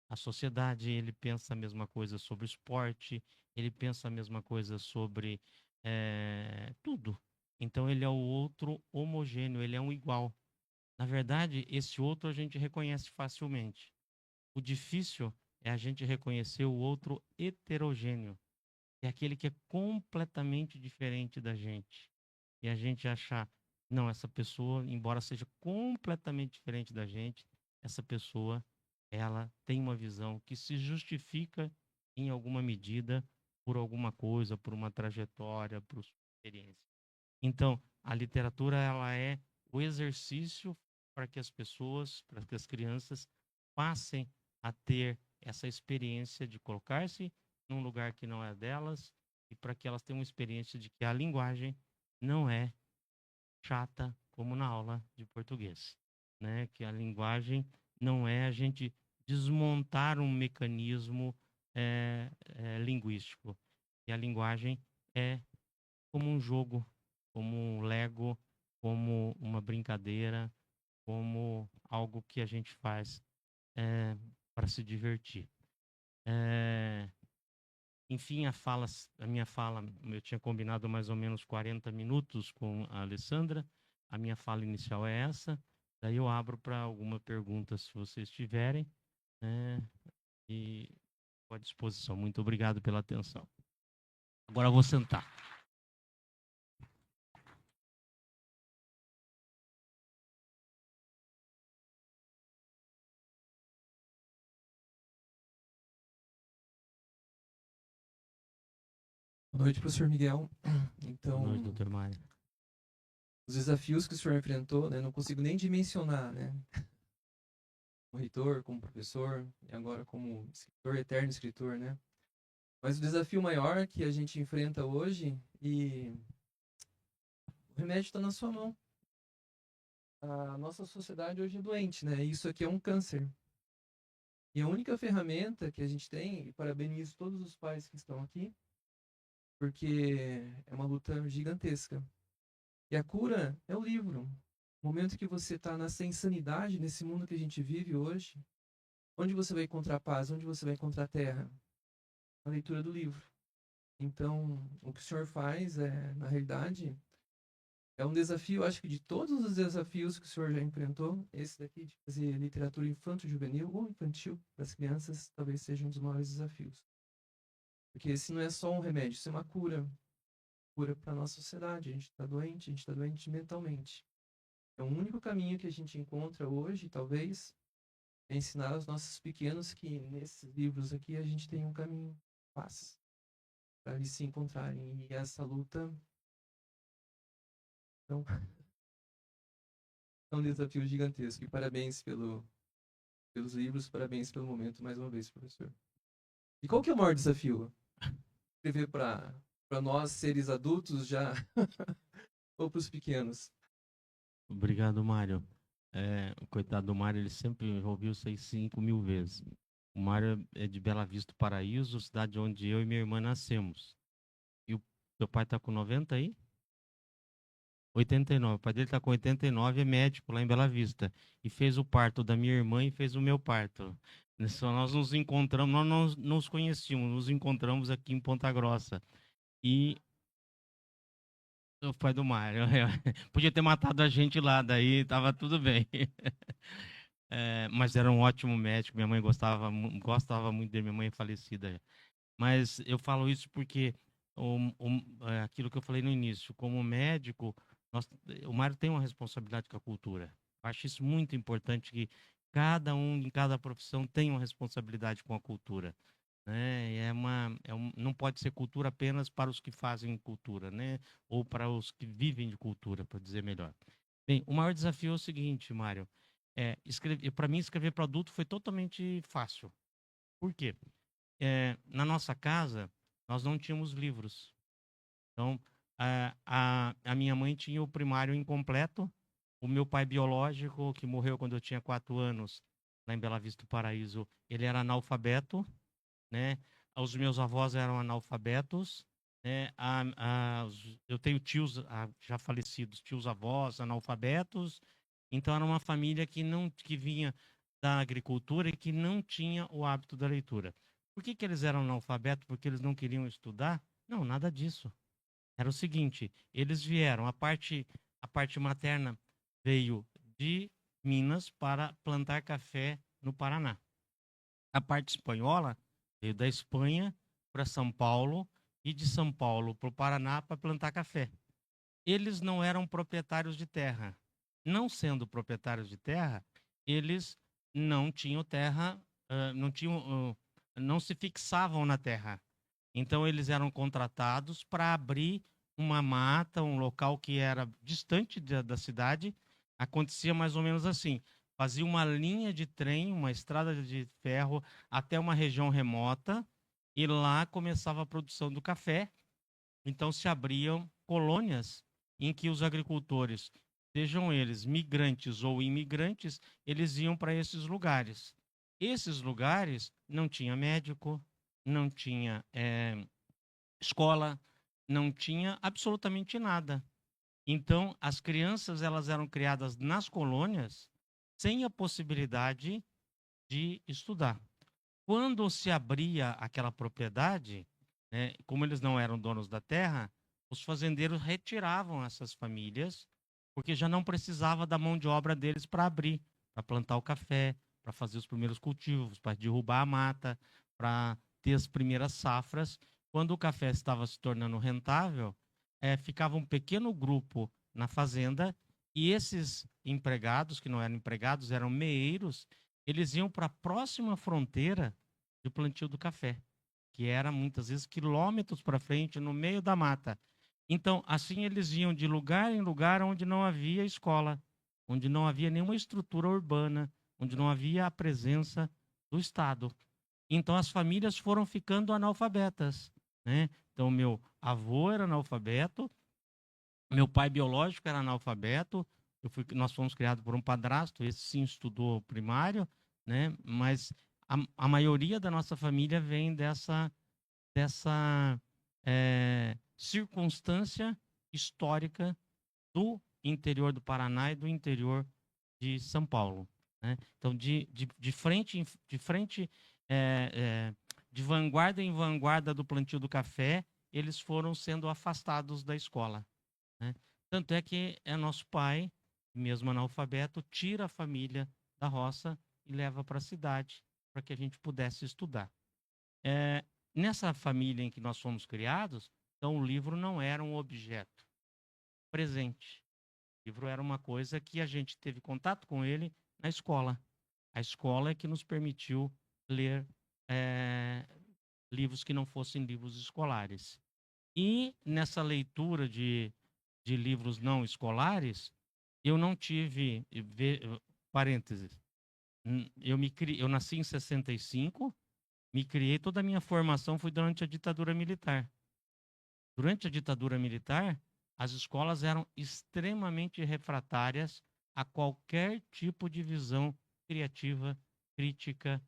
a sociedade, ele pensa a mesma coisa sobre esporte, ele pensa a mesma coisa sobre tudo. Então ele é o outro homogêneo, ele é um igual. Na verdade, esse outro a gente reconhece facilmente. O difícil é a gente reconhecer o outro heterogêneo, que é aquele que é completamente diferente da gente. E a gente achar, não, essa pessoa, embora seja completamente diferente da gente, essa pessoa, ela tem uma visão que se justifica em alguma medida por alguma coisa, por uma trajetória, por sua experiência. Então, a literatura, ela é o exercício para que as pessoas, para que as crianças passem a ter essa experiência de colocar-se num lugar que não é delas e para que elas tenham uma experiência de que a linguagem não é chata como na aula de português, né? Que a linguagem não é a gente desmontar um mecanismo linguístico. E a linguagem é como um jogo, como um Lego, como uma brincadeira, como algo que a gente faz para se divertir. Enfim, a minha fala, eu tinha combinado mais ou menos 40 minutos com a Alessandra. A minha fala inicial é essa. Daí eu abro para alguma pergunta, se vocês tiverem, né? E estou à disposição. Muito obrigado pela atenção. Agora eu vou sentar. Boa noite, professor Miguel. Então, Boa noite, doutor Mário. os desafios que o senhor enfrentou, né, não consigo nem dimensionar, né? Como reitor, como professor, e agora como escritor, eterno escritor, né? Mas o desafio maior que a gente enfrenta hoje, e o remédio está na sua mão. A nossa sociedade hoje é doente, né? Isso aqui é um câncer. E a única ferramenta que a gente tem, e parabenizo todos os pais que estão aqui, porque é uma luta gigantesca. E a cura é o livro. No momento que você está nessa insanidade, nesse mundo que a gente vive hoje, onde você vai encontrar paz? Onde você vai encontrar terra? Na leitura do livro. Então, o que o senhor faz é, na realidade, é um desafio, acho que de todos os desafios que o senhor já enfrentou, esse daqui de fazer literatura infanto-juvenil ou infantil para as crianças, talvez seja um dos maiores desafios. Porque esse não é só um remédio, isso é uma cura. Cura para a nossa sociedade. A gente está doente mentalmente. É o único caminho que a gente encontra hoje, talvez, é ensinar aos nossos pequenos que nesses livros aqui a gente tem um caminho fácil para eles se encontrarem. E essa luta então, é um desafio gigantesco. E parabéns pelos livros, parabéns pelo momento mais uma vez, professor. E qual que é o maior desafio? Escrever para nós, seres adultos, já ou para os pequenos? Obrigado, Mário. O coitado do Mário, ele sempre ouviu isso aí 5.000 vezes. O Mário é de Bela Vista, Paraíso, cidade onde eu e minha irmã nascemos. E o seu pai está com 90 aí? 89. O pai dele está com 89, é médico lá em Bela Vista. E fez o parto da minha irmã e fez o meu parto. Nós nos encontramos, nós não nos conhecíamos, nos encontramos aqui em Ponta Grossa. E o pai do Mário. Podia ter matado a gente lá, daí tava tudo bem. Mas era um ótimo médico, minha mãe gostava muito dele, minha mãe é falecida. Mas eu falo isso porque aquilo que eu falei no início, como médico, o Mário tem uma responsabilidade com a cultura. Eu acho isso muito importante, que cada um em cada profissão tem uma responsabilidade com a cultura, né? Não pode ser cultura apenas para os que fazem cultura, né? Ou para os que vivem de cultura, para dizer melhor. Bem, o maior desafio é o seguinte, Mário. Para mim, escrever para adulto foi totalmente fácil. Por quê? Na nossa casa, nós não tínhamos livros. Então, a minha mãe tinha o primário incompleto. O meu pai biológico, que morreu quando eu tinha 4 anos, lá em Bela Vista do Paraíso, ele era analfabeto, né? Os meus avós eram analfabetos, né? Eu tenho tios já falecidos, tios-avós analfabetos. Então, era uma família que vinha da agricultura e que não tinha o hábito da leitura. Por que eles eram analfabetos? Porque eles não queriam estudar? Não, nada disso. Era o seguinte, eles vieram, a parte materna veio de Minas para plantar café no Paraná. A parte espanhola veio da Espanha para São Paulo e de São Paulo para o Paraná para plantar café. Eles não eram proprietários de terra. Não sendo proprietários de terra, eles não tinham terra, não se fixavam na terra. Então, eles eram contratados para abrir uma mata, um local que era distante da cidade. Acontecia mais ou menos assim: fazia uma linha de trem, uma estrada de ferro até uma região remota, e lá começava a produção do café. Então, se abriam colônias em que os agricultores, sejam eles migrantes ou imigrantes, eles iam para esses lugares. Esses lugares não tinha médico, não tinha escola, não tinha absolutamente nada. Então, as crianças elas eram criadas nas colônias sem a possibilidade de estudar. Quando se abria aquela propriedade, né, como eles não eram donos da terra, os fazendeiros retiravam essas famílias, porque já não precisava da mão de obra deles para abrir, para plantar o café, para fazer os primeiros cultivos, para derrubar a mata, para ter as primeiras safras. Quando o café estava se tornando rentável, ficava um pequeno grupo na fazenda, e esses empregados, que não eram empregados, eram meeiros, eles iam para a próxima fronteira do plantio do café, que era muitas vezes quilômetros para frente, no meio da mata. Então, assim eles iam de lugar em lugar onde não havia escola, onde não havia nenhuma estrutura urbana, onde não havia a presença do Estado. Então, as famílias foram ficando analfabetas, né? Então, meu avô era analfabeto, meu pai biológico era analfabeto, nós fomos criados por um padrasto, esse sim estudou primário, né? Mas a maioria da nossa família vem dessa circunstância histórica do interior do Paraná e do interior de São Paulo, né? Então, de frente, de vanguarda em vanguarda do plantio do café, eles foram sendo afastados da escola, né? Tanto é que nosso pai, mesmo analfabeto, tira a família da roça e leva para a cidade para que a gente pudesse estudar. Nessa família em que nós fomos criados, então o livro não era um objeto presente. O livro era uma coisa que a gente teve contato com ele na escola. A escola é que nos permitiu ler livros que não fossem livros escolares. E nessa leitura de livros não escolares, eu não tive, parênteses, eu nasci em 65, me criei, toda a minha formação foi durante a ditadura militar. Durante a ditadura militar, as escolas eram extremamente refratárias a qualquer tipo de visão criativa, crítica,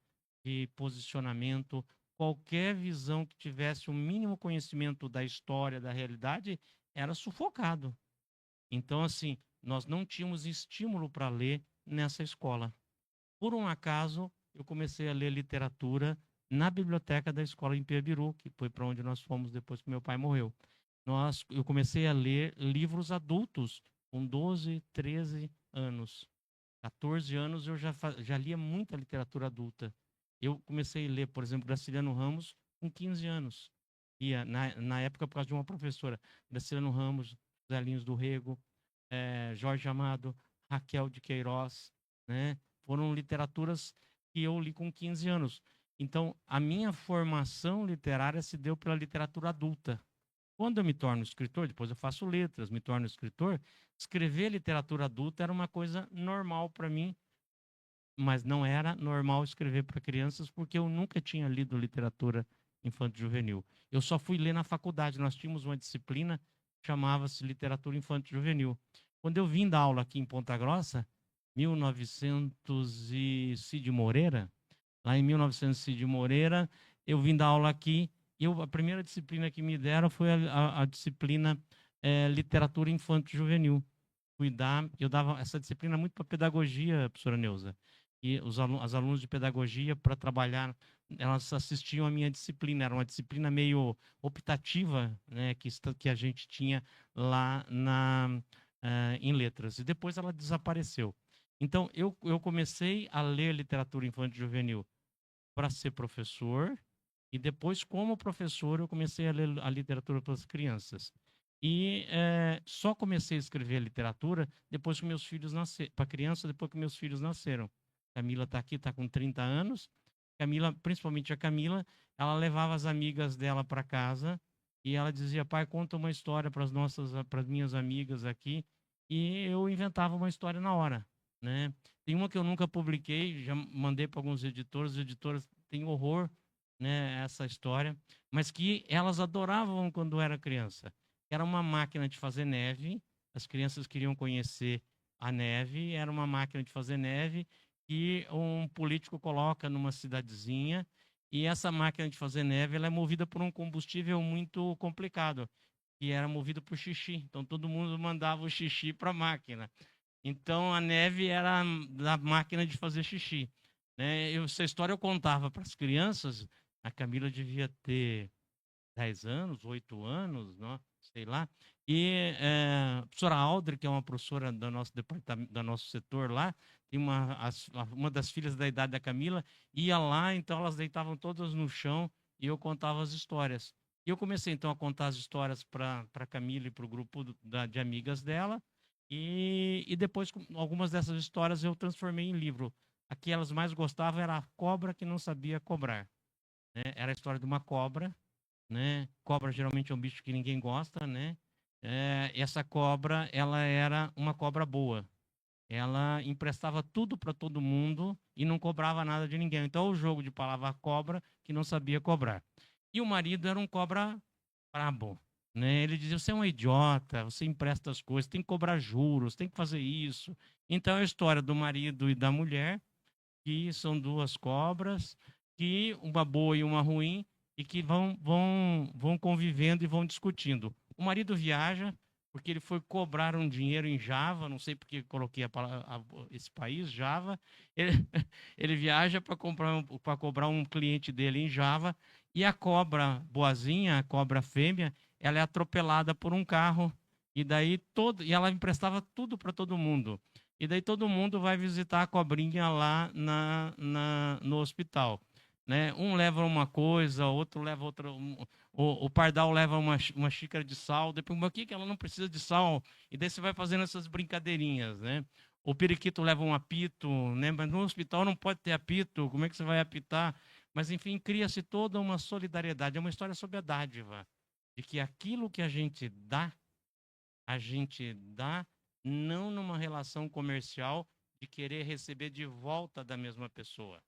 de posicionamento, qualquer visão que tivesse o mínimo conhecimento da história, da realidade, era sufocado. Então, assim, nós não tínhamos estímulo para ler nessa escola. Por um acaso, eu comecei a ler literatura na biblioteca da escola em Piabiru, que foi para onde nós fomos depois que meu pai morreu. Eu comecei a ler livros adultos com 12, 13 anos. 14 anos eu já lia muita literatura adulta. Eu comecei a ler, por exemplo, Graciliano Ramos com 15 anos. Ia, na época, por causa de uma professora, Graciliano Ramos, José Linhos do Rego, Jorge Amado, Raquel de Queiroz, né? Foram literaturas que eu li com 15 anos. Então, a minha formação literária se deu pela literatura adulta. Quando eu me torno escritor, depois eu faço letras, me torno escritor, escrever literatura adulta era uma coisa normal para mim, mas não era normal escrever para crianças, porque eu nunca tinha lido literatura infanto-juvenil. Eu só fui ler na faculdade. Nós tínhamos uma disciplina que chamava-se Literatura Infanto-Juvenil. Quando eu vim dar aula aqui em Ponta Grossa, 1900 e Cid Moreira, lá em 1900 Cid Moreira, eu vim dar aula aqui. A primeira disciplina que me deram foi a disciplina Literatura Infanto-Juvenil. Eu dava essa disciplina muito para pedagogia, professora Neuza. E as alunos de pedagogia, para trabalhar, elas assistiam a minha disciplina. Era uma disciplina meio optativa, né, que a gente tinha lá em letras. E depois ela desapareceu. Então, eu comecei a ler literatura infanto-juvenil para ser professor. E depois, como professor, eu comecei a ler a literatura para as crianças. E só comecei a escrever literatura depois que meus filhos nasceram, para criança, depois que meus filhos nasceram. Camila está aqui, está com 30 anos. Camila, principalmente a Camila, ela levava as amigas dela para casa e ela dizia: pai, conta uma história para as minhas amigas aqui. E eu inventava uma história na hora, né? Tem uma que eu nunca publiquei, já mandei para alguns editores, os editores têm horror, né, essa história, mas que elas adoravam quando era criança. Era uma máquina de fazer neve, as crianças queriam conhecer a neve, era uma máquina de fazer neve que um político coloca numa cidadezinha, e essa máquina de fazer neve ela é movida por um combustível muito complicado, que era movido por xixi. Então todo mundo mandava o xixi para a máquina. Então a neve era da máquina de fazer xixi, né? Essa história eu contava para as crianças. A Camila devia ter 10 anos, 8 anos, não, sei lá. E a professora Aldre, que é uma professora do nosso departamento, do nosso setor lá, tem uma das filhas da idade da Camila, ia lá, então elas deitavam todas no chão e eu contava as histórias. E eu comecei então a contar as histórias para a Camila e para o grupo de amigas dela. E depois, algumas dessas histórias eu transformei em livro. A que elas mais gostavam era A Cobra que Não Sabia Cobrar. né? Era a história de uma cobra, né? Cobra geralmente é um bicho que ninguém gosta, né? Essa cobra, ela era uma cobra boa. Ela emprestava tudo para todo mundo e não cobrava nada de ninguém. Então, o jogo de palavra cobra que não sabia cobrar. E o marido era um cobra brabo, né? Ele dizia: você é um idiota, você empresta as coisas, tem que cobrar juros, tem que fazer isso. Então, é a história do marido e da mulher, que são duas cobras, que uma boa e uma ruim, e que vão convivendo e vão discutindo. O marido viaja, porque ele foi cobrar um dinheiro em Java, não sei porque coloquei esse país, Java. Ele, ele viaja para cobrar um cliente dele em Java, e a cobra boazinha, a cobra fêmea, ela é atropelada por um carro, e ela emprestava tudo para todo mundo. E daí todo mundo vai visitar a cobrinha lá no hospital, né? Um leva uma coisa, outro leva outra. O pardal leva uma xícara de sal. Depois, mas o que ela não precisa de sal? E daí você vai fazendo essas brincadeirinhas, né? O periquito leva um apito, né? Mas no hospital não pode ter apito. Como é que você vai apitar? Mas enfim, cria-se toda uma solidariedade. É uma história sobre a dádiva, de que aquilo que a gente dá não numa relação comercial de querer receber de volta da mesma pessoa.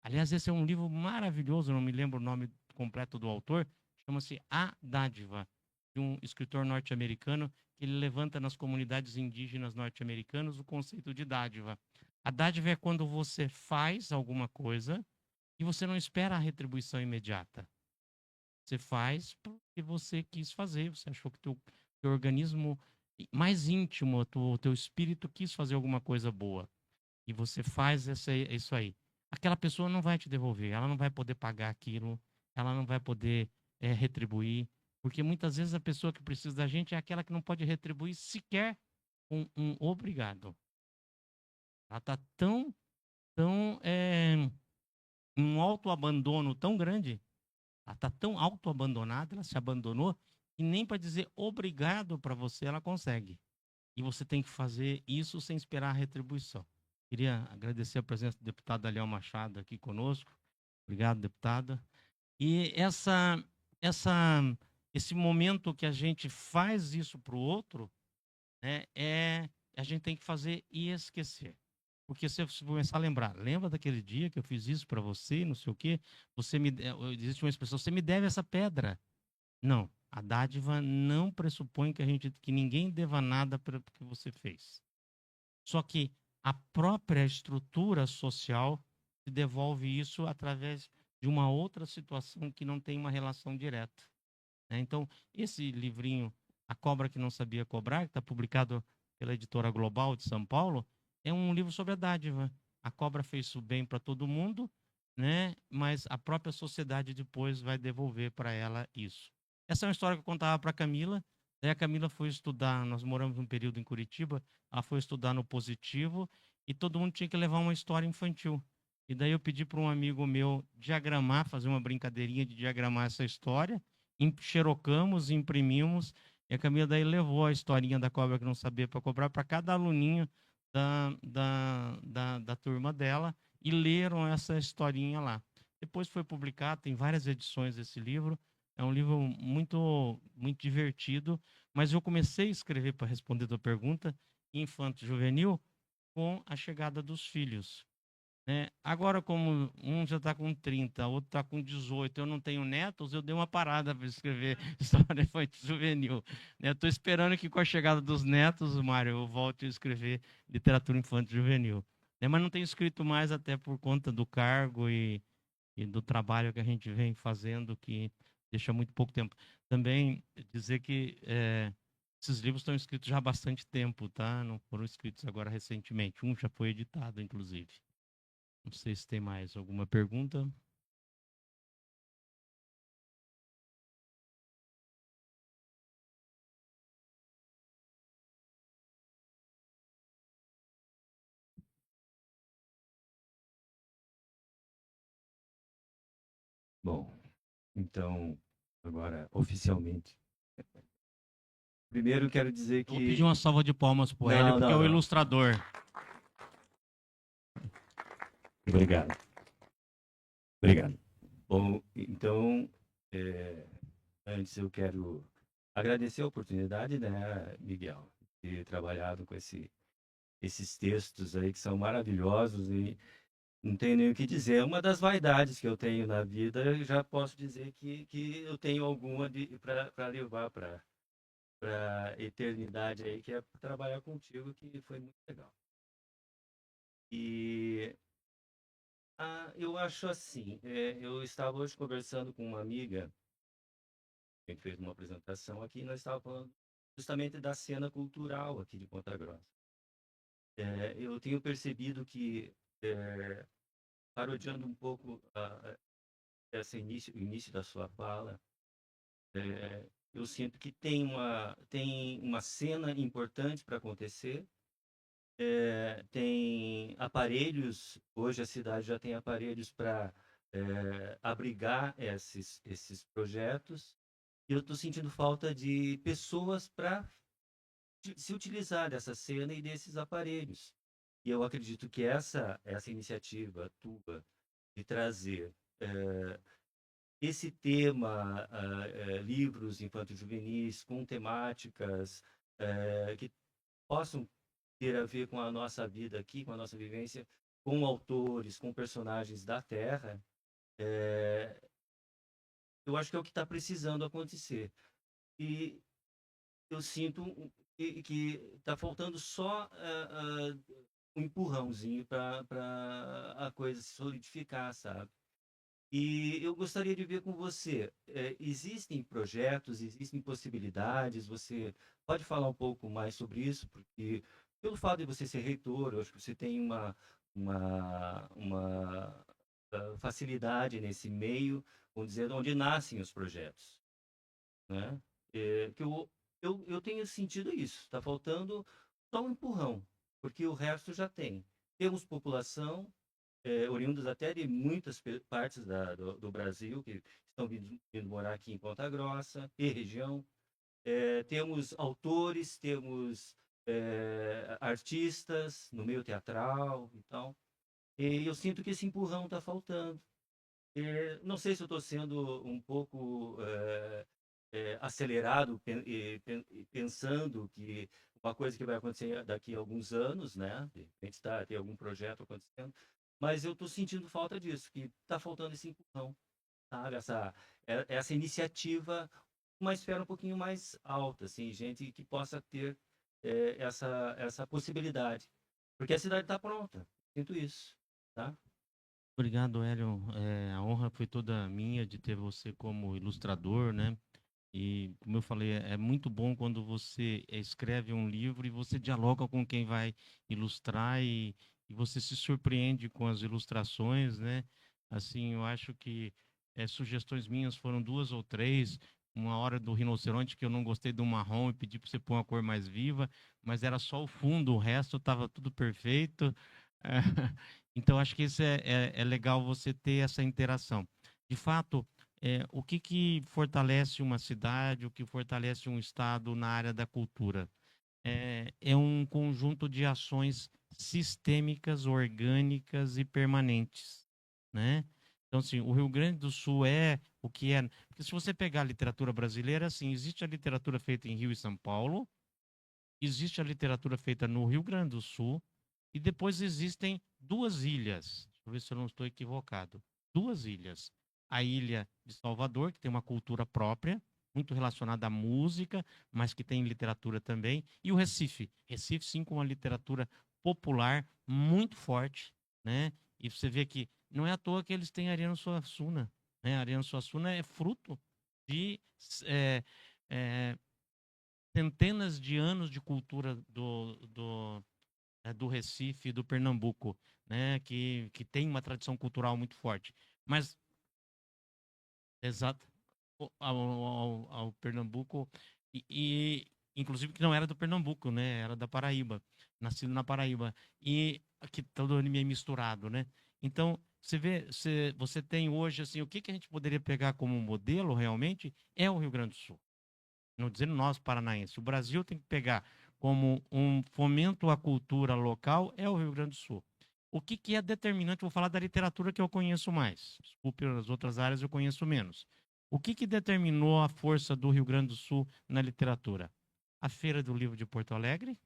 Aliás, esse é um livro maravilhoso, não me lembro o nome completo do autor, chama-se A Dádiva, de um escritor norte-americano, que ele levanta nas comunidades indígenas norte-americanas o conceito de dádiva. A dádiva é quando você faz alguma coisa e você não espera a retribuição imediata. Você faz porque você quis fazer, você achou que teu organismo mais íntimo, o teu espírito quis fazer alguma coisa boa. E você faz isso aí. Aquela pessoa não vai te devolver, ela não vai poder pagar aquilo, ela não vai poder retribuir, porque muitas vezes a pessoa que precisa da gente é aquela que não pode retribuir sequer um obrigado. Ela está tão em um autoabandono tão grande, ela está tão autoabandonada, ela se abandonou, que nem para dizer obrigado para você ela consegue. E você tem que fazer isso sem esperar a retribuição. Queria agradecer a presença do deputado Daniel Machado aqui conosco. Obrigado, deputada. E esse momento que a gente faz isso para o outro, né, a gente tem que fazer e esquecer. Porque se você começar a lembrar, lembra daquele dia que eu fiz isso para você, não sei o quê, existe uma expressão, você me deve essa pedra. Não, a dádiva não pressupõe que ninguém deva nada pelo que você fez. Só que a própria estrutura social te devolve isso através de uma outra situação que não tem uma relação direta, né? Então, esse livrinho, A Cobra que Não Sabia Cobrar, que está publicado pela Editora Global de São Paulo, é um livro sobre a dádiva. A cobra fez o bem para todo mundo, né? Mas a própria sociedade depois vai devolver para ela isso. Essa é uma história que eu contava para a Camila. Daí a Camila foi estudar, nós moramos um período em Curitiba, ela foi estudar no Positivo e todo mundo tinha que levar uma história infantil. E daí eu pedi para um amigo meu diagramar, fazer uma brincadeirinha de diagramar essa história, xerocamos, imprimimos, e a Camila daí levou a historinha da cobra que não sabia para cobrar para cada aluninho da turma dela e leram essa historinha lá. Depois foi publicado, tem várias edições desse livro. É um livro muito, muito divertido, mas eu comecei a escrever para responder a tua pergunta, infanto-juvenil, com a chegada dos filhos, né? Agora, como um já está com 30, outro está com 18, eu não tenho netos, eu dei uma parada para escrever história infanto-juvenil. Estou esperando que com a chegada dos netos, Mário, eu volte a escrever literatura infanto-juvenil. Mas não tenho escrito mais até por conta do cargo e do trabalho que a gente vem fazendo, que deixa muito pouco tempo. Também dizer que esses livros estão escritos já há bastante tempo, tá? Não foram escritos agora recentemente. Um já foi editado, inclusive. Não sei se tem mais alguma pergunta. Bom, então, agora, oficialmente. Primeiro, quero dizer que... Vou pedir uma salva de palmas para o Hélio, porque é o ilustrador. Obrigado. Obrigado. Bom, então, antes eu quero agradecer a oportunidade, né, Miguel, de ter trabalhado com esses textos aí que são maravilhosos e não tenho nem o que dizer. É uma das vaidades que eu tenho na vida. Eu já posso dizer que eu tenho alguma para levar para a eternidade aí, que é trabalhar contigo, que foi muito legal. E eu acho assim, eu estava hoje conversando com uma amiga, que fez uma apresentação aqui, e nós estávamos falando justamente da cena cultural aqui de Ponta Grossa. Eu tenho percebido que, parodiando um pouco o início da sua fala, eu sinto que tem uma cena importante para acontecer, tem aparelhos, hoje a cidade já tem aparelhos para abrigar esses projetos, e eu estou sentindo falta de pessoas para se utilizar dessa cena e desses aparelhos. E eu acredito que essa iniciativa tua de trazer esse tema, livros infanto-juvenis com temáticas que possam ter a ver com a nossa vida aqui, com a nossa vivência, com autores, com personagens da Terra, eu acho que é o que está precisando acontecer. E eu sinto que está faltando só um empurrãozinho para a coisa se solidificar, sabe? E eu gostaria de ver com você, existem projetos, existem possibilidades, você pode falar um pouco mais sobre isso, porque pelo fato de você ser reitor, eu acho que você tem uma facilidade nesse meio, vamos dizer, onde nascem os projetos, né? Que eu tenho sentido isso, está faltando só um empurrão, porque o resto já tem. Temos população, oriundas até de muitas partes do Brasil, que estão vindo morar aqui em Ponta Grossa e região. Temos autores, temos artistas no meio teatral e tal. E eu sinto que esse empurrão está faltando. Não sei se eu estou sendo um pouco acelerado, pensando que uma coisa que vai acontecer daqui a alguns anos, né? De repente tem algum projeto acontecendo, mas eu estou sentindo falta disso, que está faltando esse empurrão, sabe? Essa iniciativa, uma esfera um pouquinho mais alta, assim, gente que possa ter essa possibilidade, porque a cidade está pronta, sinto isso, tá? Obrigado, Hélio. A honra foi toda minha de ter você como ilustrador, né? E, como eu falei, é muito bom quando você escreve um livro e você dialoga com quem vai ilustrar e você se surpreende com as ilustrações, né? Assim, eu acho que sugestões minhas foram 2 ou 3. Uma hora do rinoceronte que eu não gostei do marrom e pedi para você pôr uma cor mais viva, mas era só o fundo, o resto estava tudo perfeito. Então, acho que isso é legal você ter essa interação. De fato, o que fortalece uma cidade, o que fortalece um estado na área da cultura? É um conjunto de ações sistêmicas, orgânicas e permanentes, né? Então, assim, o Rio Grande do Sul é o que é. Porque se você pegar a literatura brasileira, assim, existe a literatura feita em Rio e São Paulo, existe a literatura feita no Rio Grande do Sul, e depois existem 2 ilhas. Deixa eu ver se eu não estou equivocado. 2 ilhas. A ilha de Salvador, que tem uma cultura própria, muito relacionada à música, mas que tem literatura também. E o Recife. Recife, sim, com uma literatura popular muito forte, né? E você vê que não é à toa que eles têm Ariano Suassuna, né? Ariano Suassuna é fruto de centenas de anos de cultura do Recife e do Pernambuco, né, que tem uma tradição cultural muito forte. Mas, exato, ao Pernambuco, inclusive que não era do Pernambuco, né, era da Paraíba, nascido na Paraíba, e aqui todo meio misturado, né? Então, você vê, você tem hoje, assim, o que a gente poderia pegar como modelo, realmente, é o Rio Grande do Sul. Não dizendo nós, paranaenses. O Brasil tem que pegar como um fomento à cultura local, é o Rio Grande do Sul. O que é determinante? Vou falar da literatura que eu conheço mais. Desculpe, as outras áreas eu conheço menos. O que determinou a força do Rio Grande do Sul na literatura? A Feira do Livro de Porto Alegre,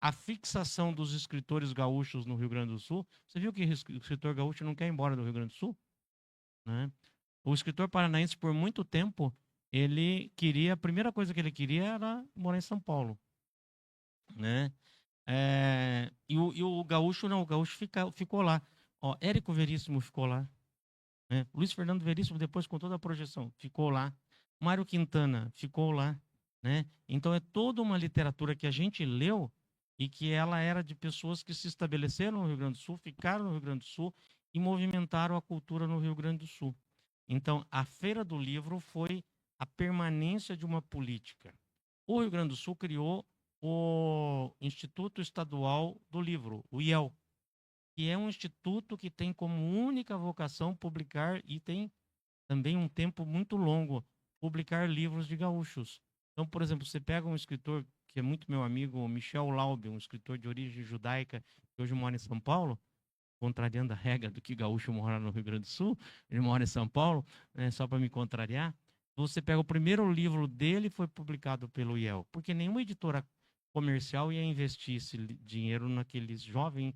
a fixação dos escritores gaúchos no Rio Grande do Sul. Você viu que o escritor gaúcho não quer ir embora do Rio Grande do Sul? Né? O escritor paranaense, por muito tempo, ele queria, a primeira coisa que ele queria era morar em São Paulo. Né? E o gaúcho não, o gaúcho ficou lá. Ó, Érico Veríssimo ficou lá. Né? Luiz Fernando Veríssimo, depois com toda a projeção, ficou lá. Mário Quintana ficou lá. Né? Então é toda uma literatura que a gente leu e que ela era de pessoas que se estabeleceram no Rio Grande do Sul, ficaram no Rio Grande do Sul e movimentaram a cultura no Rio Grande do Sul. Então, a Feira do Livro foi a permanência de uma política. O Rio Grande do Sul criou o Instituto Estadual do Livro, o IEL, que é um instituto que tem como única vocação publicar, e tem também um tempo muito longo, publicar livros de gaúchos. Então, por exemplo, você pega um escritor que é muito meu amigo, Michel Laube, um escritor de origem judaica, que hoje mora em São Paulo, contrariando a regra do que gaúcho mora no Rio Grande do Sul, ele mora em São Paulo, né, só para me contrariar. Você pega o primeiro livro dele, foi publicado pelo IEL, porque nenhuma editora comercial ia investir esse dinheiro naquele jovem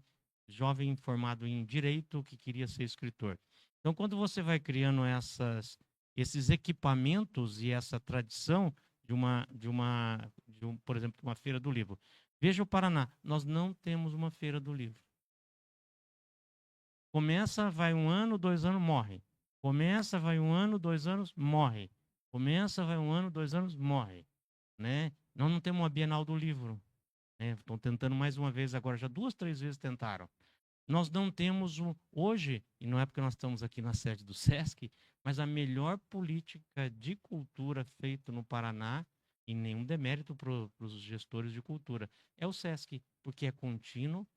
formado em direito que queria ser escritor. Então, quando você vai criando esses equipamentos e essa tradição por exemplo, uma feira do livro. Veja o Paraná, nós não temos uma feira do livro. Começa, vai 1 ano, 2 anos, morre. Começa, vai 1 ano, 2 anos, morre. Começa, vai 1 ano, 2 anos, morre. Né? Nós não temos uma Bienal do Livro. Estão tentando mais uma vez agora, já 2, 3 vezes tentaram. Nós não temos hoje, e não é porque nós estamos aqui na sede do SESC, mas a melhor política de cultura feita no Paraná, e nenhum demérito para os gestores de cultura, é o SESC, porque é contínuo,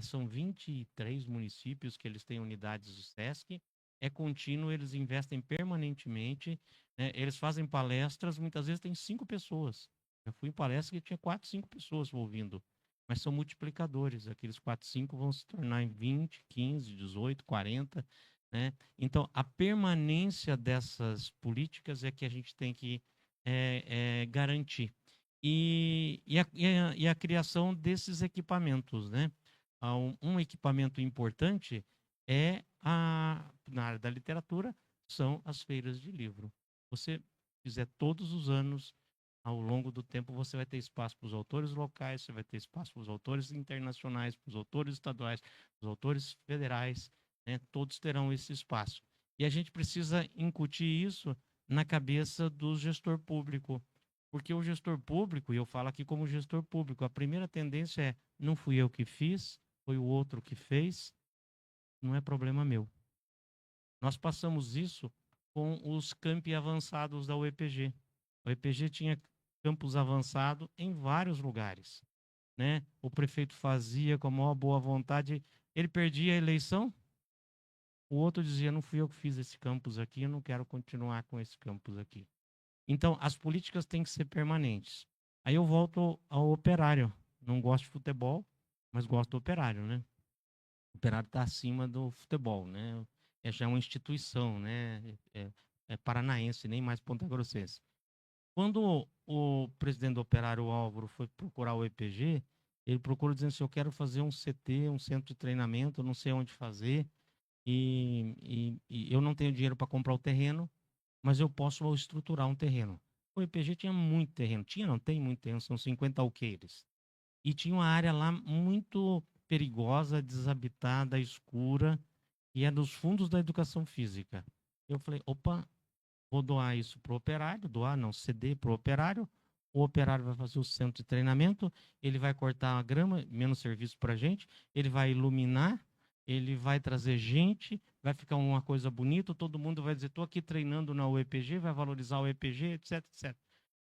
são 23 municípios que eles têm unidades do SESC, é contínuo, eles investem permanentemente, né? Eles fazem palestras, muitas vezes tem 5 pessoas. Já fui em palestra que tinha 4, 5 pessoas ouvindo. Mas são multiplicadores. Aqueles 4, 5 vão se tornar em 20, 15, 18, 40. Né? Então, a permanência dessas políticas é que a gente tem que garantir. E a criação desses equipamentos. Né? Um equipamento importante na área da literatura são as feiras de livro. Você fizer todos os anos, ao longo do tempo, você vai ter espaço para os autores locais, você vai ter espaço para os autores internacionais, para os autores estaduais, para os autores federais, né? Todos terão esse espaço. E a gente precisa incutir isso na cabeça do gestor público, porque o gestor público, e eu falo aqui como gestor público, a primeira tendência é: não fui eu que fiz, foi o outro que fez, não é problema meu. Nós passamos isso com os campi avançados da UEPG. A UEPG tinha campus avançado em vários lugares. Né? O prefeito fazia com a maior boa vontade, ele perdia a eleição, o outro dizia: não fui eu que fiz esse campus aqui, eu não quero continuar com esse campus aqui. Então, as políticas têm que ser permanentes. Aí eu volto ao operário. Não gosto de futebol, mas gosto do operário, né? O operário está acima do futebol, né? Já é uma instituição, né? É paranaense, nem mais ponta-grossense. Quando o presidente do Operário, Álvaro, foi procurar o EPG, ele procurou dizendo assim: eu quero fazer um CT, um centro de treinamento, não sei onde fazer, e eu não tenho dinheiro para comprar o terreno, mas eu posso estruturar um terreno. O EPG tinha muito terreno, não tem muito terreno, são 50 alqueires. E tinha uma área lá muito perigosa, desabitada, escura, e é dos fundos da educação física. Eu falei: opa, vou doar isso para o operário, ceder para o operário vai fazer o centro de treinamento, ele vai cortar a grama, menos serviço para a gente, ele vai iluminar, ele vai trazer gente, vai ficar uma coisa bonita, todo mundo vai dizer: estou aqui treinando na UEPG, vai valorizar o EPG, etc, etc.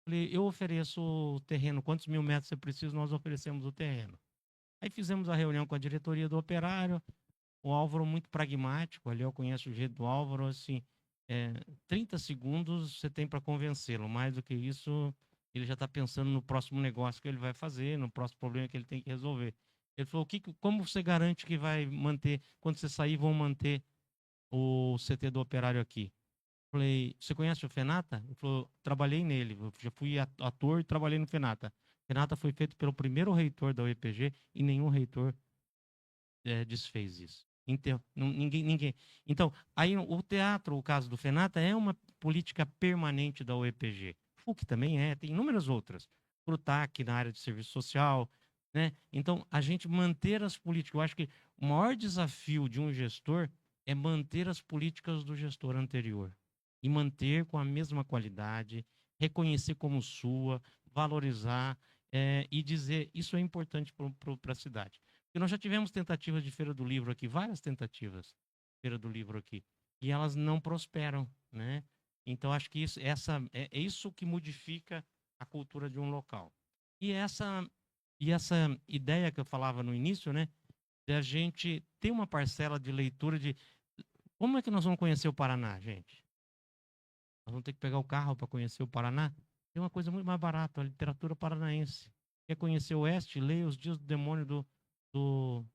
Falei: eu ofereço o terreno, quantos 1000 metros você precisa, nós oferecemos o terreno. Aí fizemos a reunião com a diretoria do operário, o Álvaro muito pragmático, ali eu conheço o jeito do Álvaro, assim, 30 segundos você tem para convencê-lo. Mais do que isso, ele já está pensando no próximo negócio que ele vai fazer, no próximo problema que ele tem que resolver. Ele falou, como você garante que vai manter, quando você sair, vão manter o CT do Operário aqui? Eu falei, você conhece o FENATA? Ele falou, trabalhei nele, eu já fui ator e trabalhei no FENATA. O FENATA foi feito pelo primeiro reitor da UEPG e nenhum reitor desfez isso. Ninguém. Então, aí o teatro, o caso do FENATA, é uma política permanente da UEPG. FUC também tem inúmeras outras. PROTAC na área de serviço social, né? Então, a gente manter as políticas. Eu acho que o maior desafio de um gestor é manter as políticas do gestor anterior. E manter com a mesma qualidade, reconhecer como sua, valorizar e dizer isso é importante para a cidade. Porque nós já tivemos tentativas de Feira do Livro aqui, várias tentativas de Feira do Livro aqui, e elas não prosperam, né? Então, acho que é isso que modifica a cultura de um local. E essa ideia que eu falava no início, né? De a gente ter uma parcela de leitura de... Como é que nós vamos conhecer o Paraná, gente? Nós vamos ter que pegar o carro para conhecer o Paraná? Tem uma coisa muito mais barata, a literatura paranaense. Quer conhecer o Oeste? Leia Os Dias do Demônio do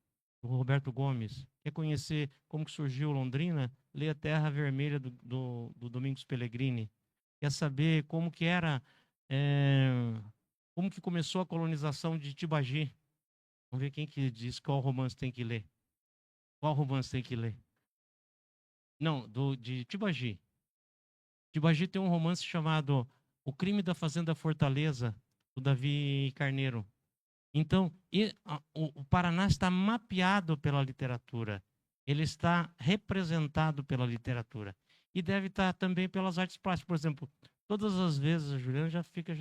Roberto Gomes. Quer conhecer como que surgiu Londrina? Leia Terra Vermelha do Domingos Pellegrini. Quer saber como que era, como que começou a colonização de Tibagi? Vamos ver quem que diz qual romance tem que ler. Qual romance tem que ler? Não, de Tibagi. Tibagi tem um romance chamado O Crime da Fazenda Fortaleza, do Davi Carneiro. Então, o Paraná está mapeado pela literatura. Ele está representado pela literatura. E deve estar também pelas artes plásticas. Por exemplo, todas as vezes, a Juliana já fica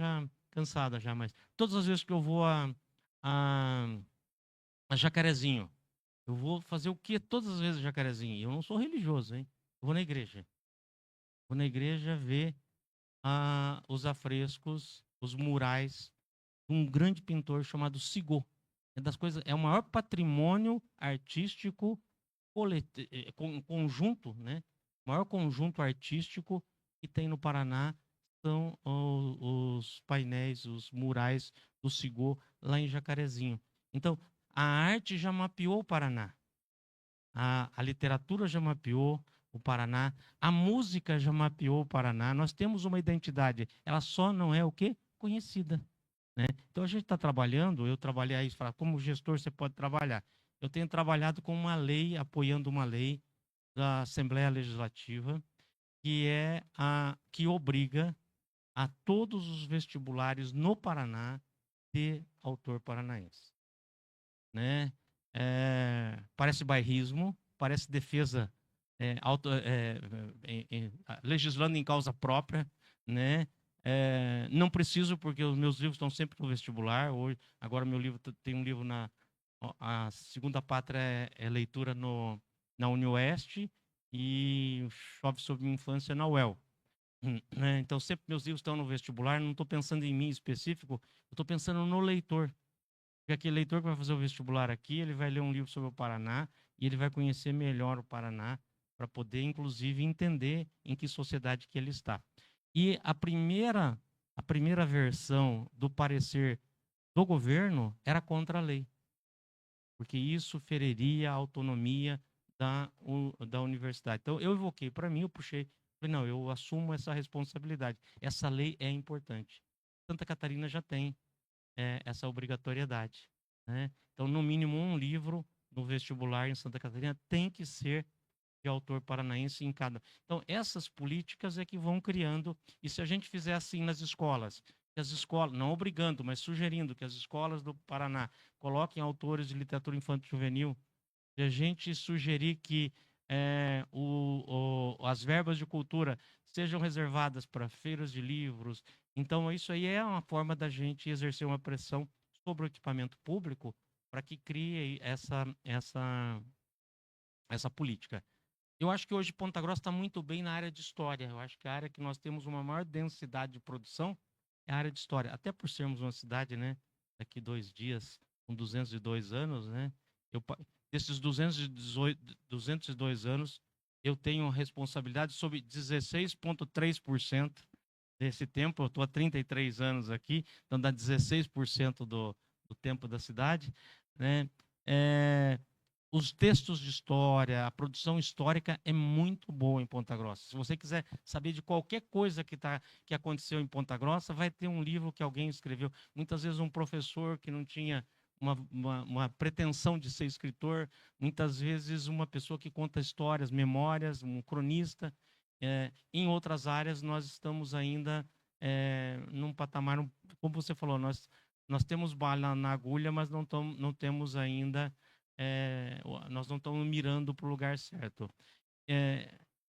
cansada, mas todas as vezes que eu vou a Jacarezinho, eu vou fazer o quê? Todas as vezes a Jacarezinho. Eu não sou religioso, hein? Eu vou na igreja. Vou na igreja ver os afrescos, os murais de um grande pintor chamado Sigaud. É o maior patrimônio artístico conjunto, né? O maior conjunto artístico que tem no Paraná são os painéis, os murais do Sigaud lá em Jacarezinho. Então, a arte já mapeou o Paraná. A literatura já mapeou o Paraná. A música já mapeou o Paraná. Nós temos uma identidade. Ela só não é o quê? Conhecida. Né? Então, a gente está trabalhando, eu trabalhei aí, como gestor você pode trabalhar. Eu tenho trabalhado com uma lei, apoiando uma lei da Assembleia Legislativa, que obriga a todos os vestibulares no Paraná ter autor paranaense. Né? Parece bairrismo, parece defesa legislando em causa própria, né? Não preciso, porque os meus livros estão sempre no vestibular. Agora meu livro tem um livro a Segunda Pátria é leitura na UniOeste e Chove Sobre Minha Infância na UEL. Né? Então sempre meus livros estão no vestibular. Não estou pensando em mim específico, eu estou pensando no leitor. Porque aquele leitor que vai fazer o vestibular aqui, ele vai ler um livro sobre o Paraná e ele vai conhecer melhor o Paraná para poder, inclusive, entender em que sociedade que ele está. E a primeira versão do parecer do governo era contra a lei, porque isso feriria a autonomia da universidade. Então, eu evoquei para mim, eu puxei, falei, não, eu assumo essa responsabilidade. Essa lei é importante. Santa Catarina já tem essa obrigatoriedade. Né? Então, no mínimo, um livro no vestibular em Santa Catarina tem que ser de autor paranaense em cada. Então, essas políticas é que vão criando, e se a gente fizer assim nas escolas, não obrigando, mas sugerindo que as escolas do Paraná coloquem autores de literatura infantil e juvenil, e a gente sugerir que as verbas de cultura sejam reservadas para feiras de livros. Então, isso aí é uma forma da gente exercer uma pressão sobre o equipamento público para que crie essa política. Eu acho que hoje Ponta Grossa está muito bem na área de história. Eu acho que a área que nós temos uma maior densidade de produção é a área de história. Até por sermos uma cidade, né, daqui 2 dias, com 202 anos, né, desses 202 anos, eu tenho responsabilidade sobre 16,3% desse tempo. Eu estou há 33 anos aqui, então dá 16% do tempo da cidade. Né? os textos de história, a produção histórica é muito boa em Ponta Grossa. Se você quiser saber de qualquer coisa que aconteceu em Ponta Grossa, vai ter um livro que alguém escreveu. Muitas vezes um professor que não tinha uma pretensão de ser escritor, muitas vezes uma pessoa que conta histórias, memórias, um cronista. Em outras áreas, nós estamos ainda num patamar, como você falou, nós temos bala na agulha, mas não temos ainda, nós não estamos mirando para o lugar certo.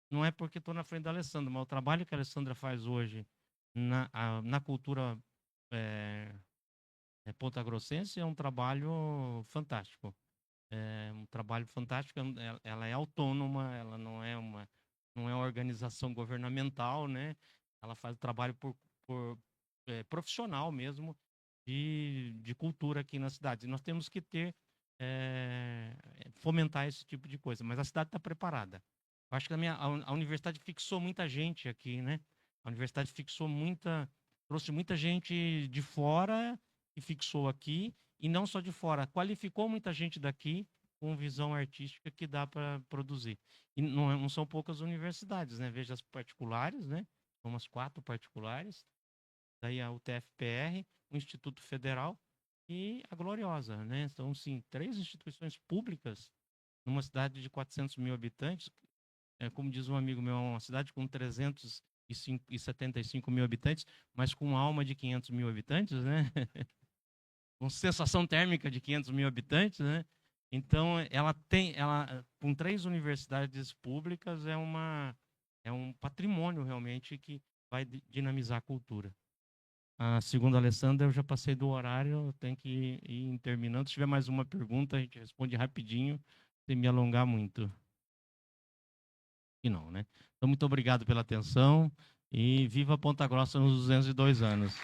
Não é porque estou na frente da Alessandra, mas o trabalho que a Alessandra faz hoje na cultura pontagrossense é um trabalho fantástico. Um trabalho fantástico. Ela é autônoma, ela não é uma organização governamental, né? Ela faz o trabalho por profissional mesmo de cultura aqui na cidade. E nós temos que fomentar esse tipo de coisa. Mas a cidade está preparada. Eu acho que a universidade fixou muita gente aqui, né? A universidade trouxe muita gente de fora e fixou aqui, e não só de fora, qualificou muita gente daqui com visão artística que dá para produzir. E não são poucas universidades, né? Veja as particulares, né? São umas 4 particulares, daí a UTFPR, o Instituto Federal e a Gloriosa, né? Então, sim, 3 instituições públicas numa cidade de 400 mil habitantes, como diz um amigo meu, uma cidade com 375 mil habitantes, mas com uma alma de 500 mil habitantes, né? Com sensação térmica de 500 mil habitantes, né? Então, ela com 3 universidades públicas, é um patrimônio realmente que vai dinamizar a cultura. Segundo a Alessandra, eu já passei do horário, eu tenho que ir terminando. Se tiver mais uma pergunta, a gente responde rapidinho, sem me alongar muito. E não, né? Então, muito obrigado pela atenção e viva Ponta Grossa nos 202 anos.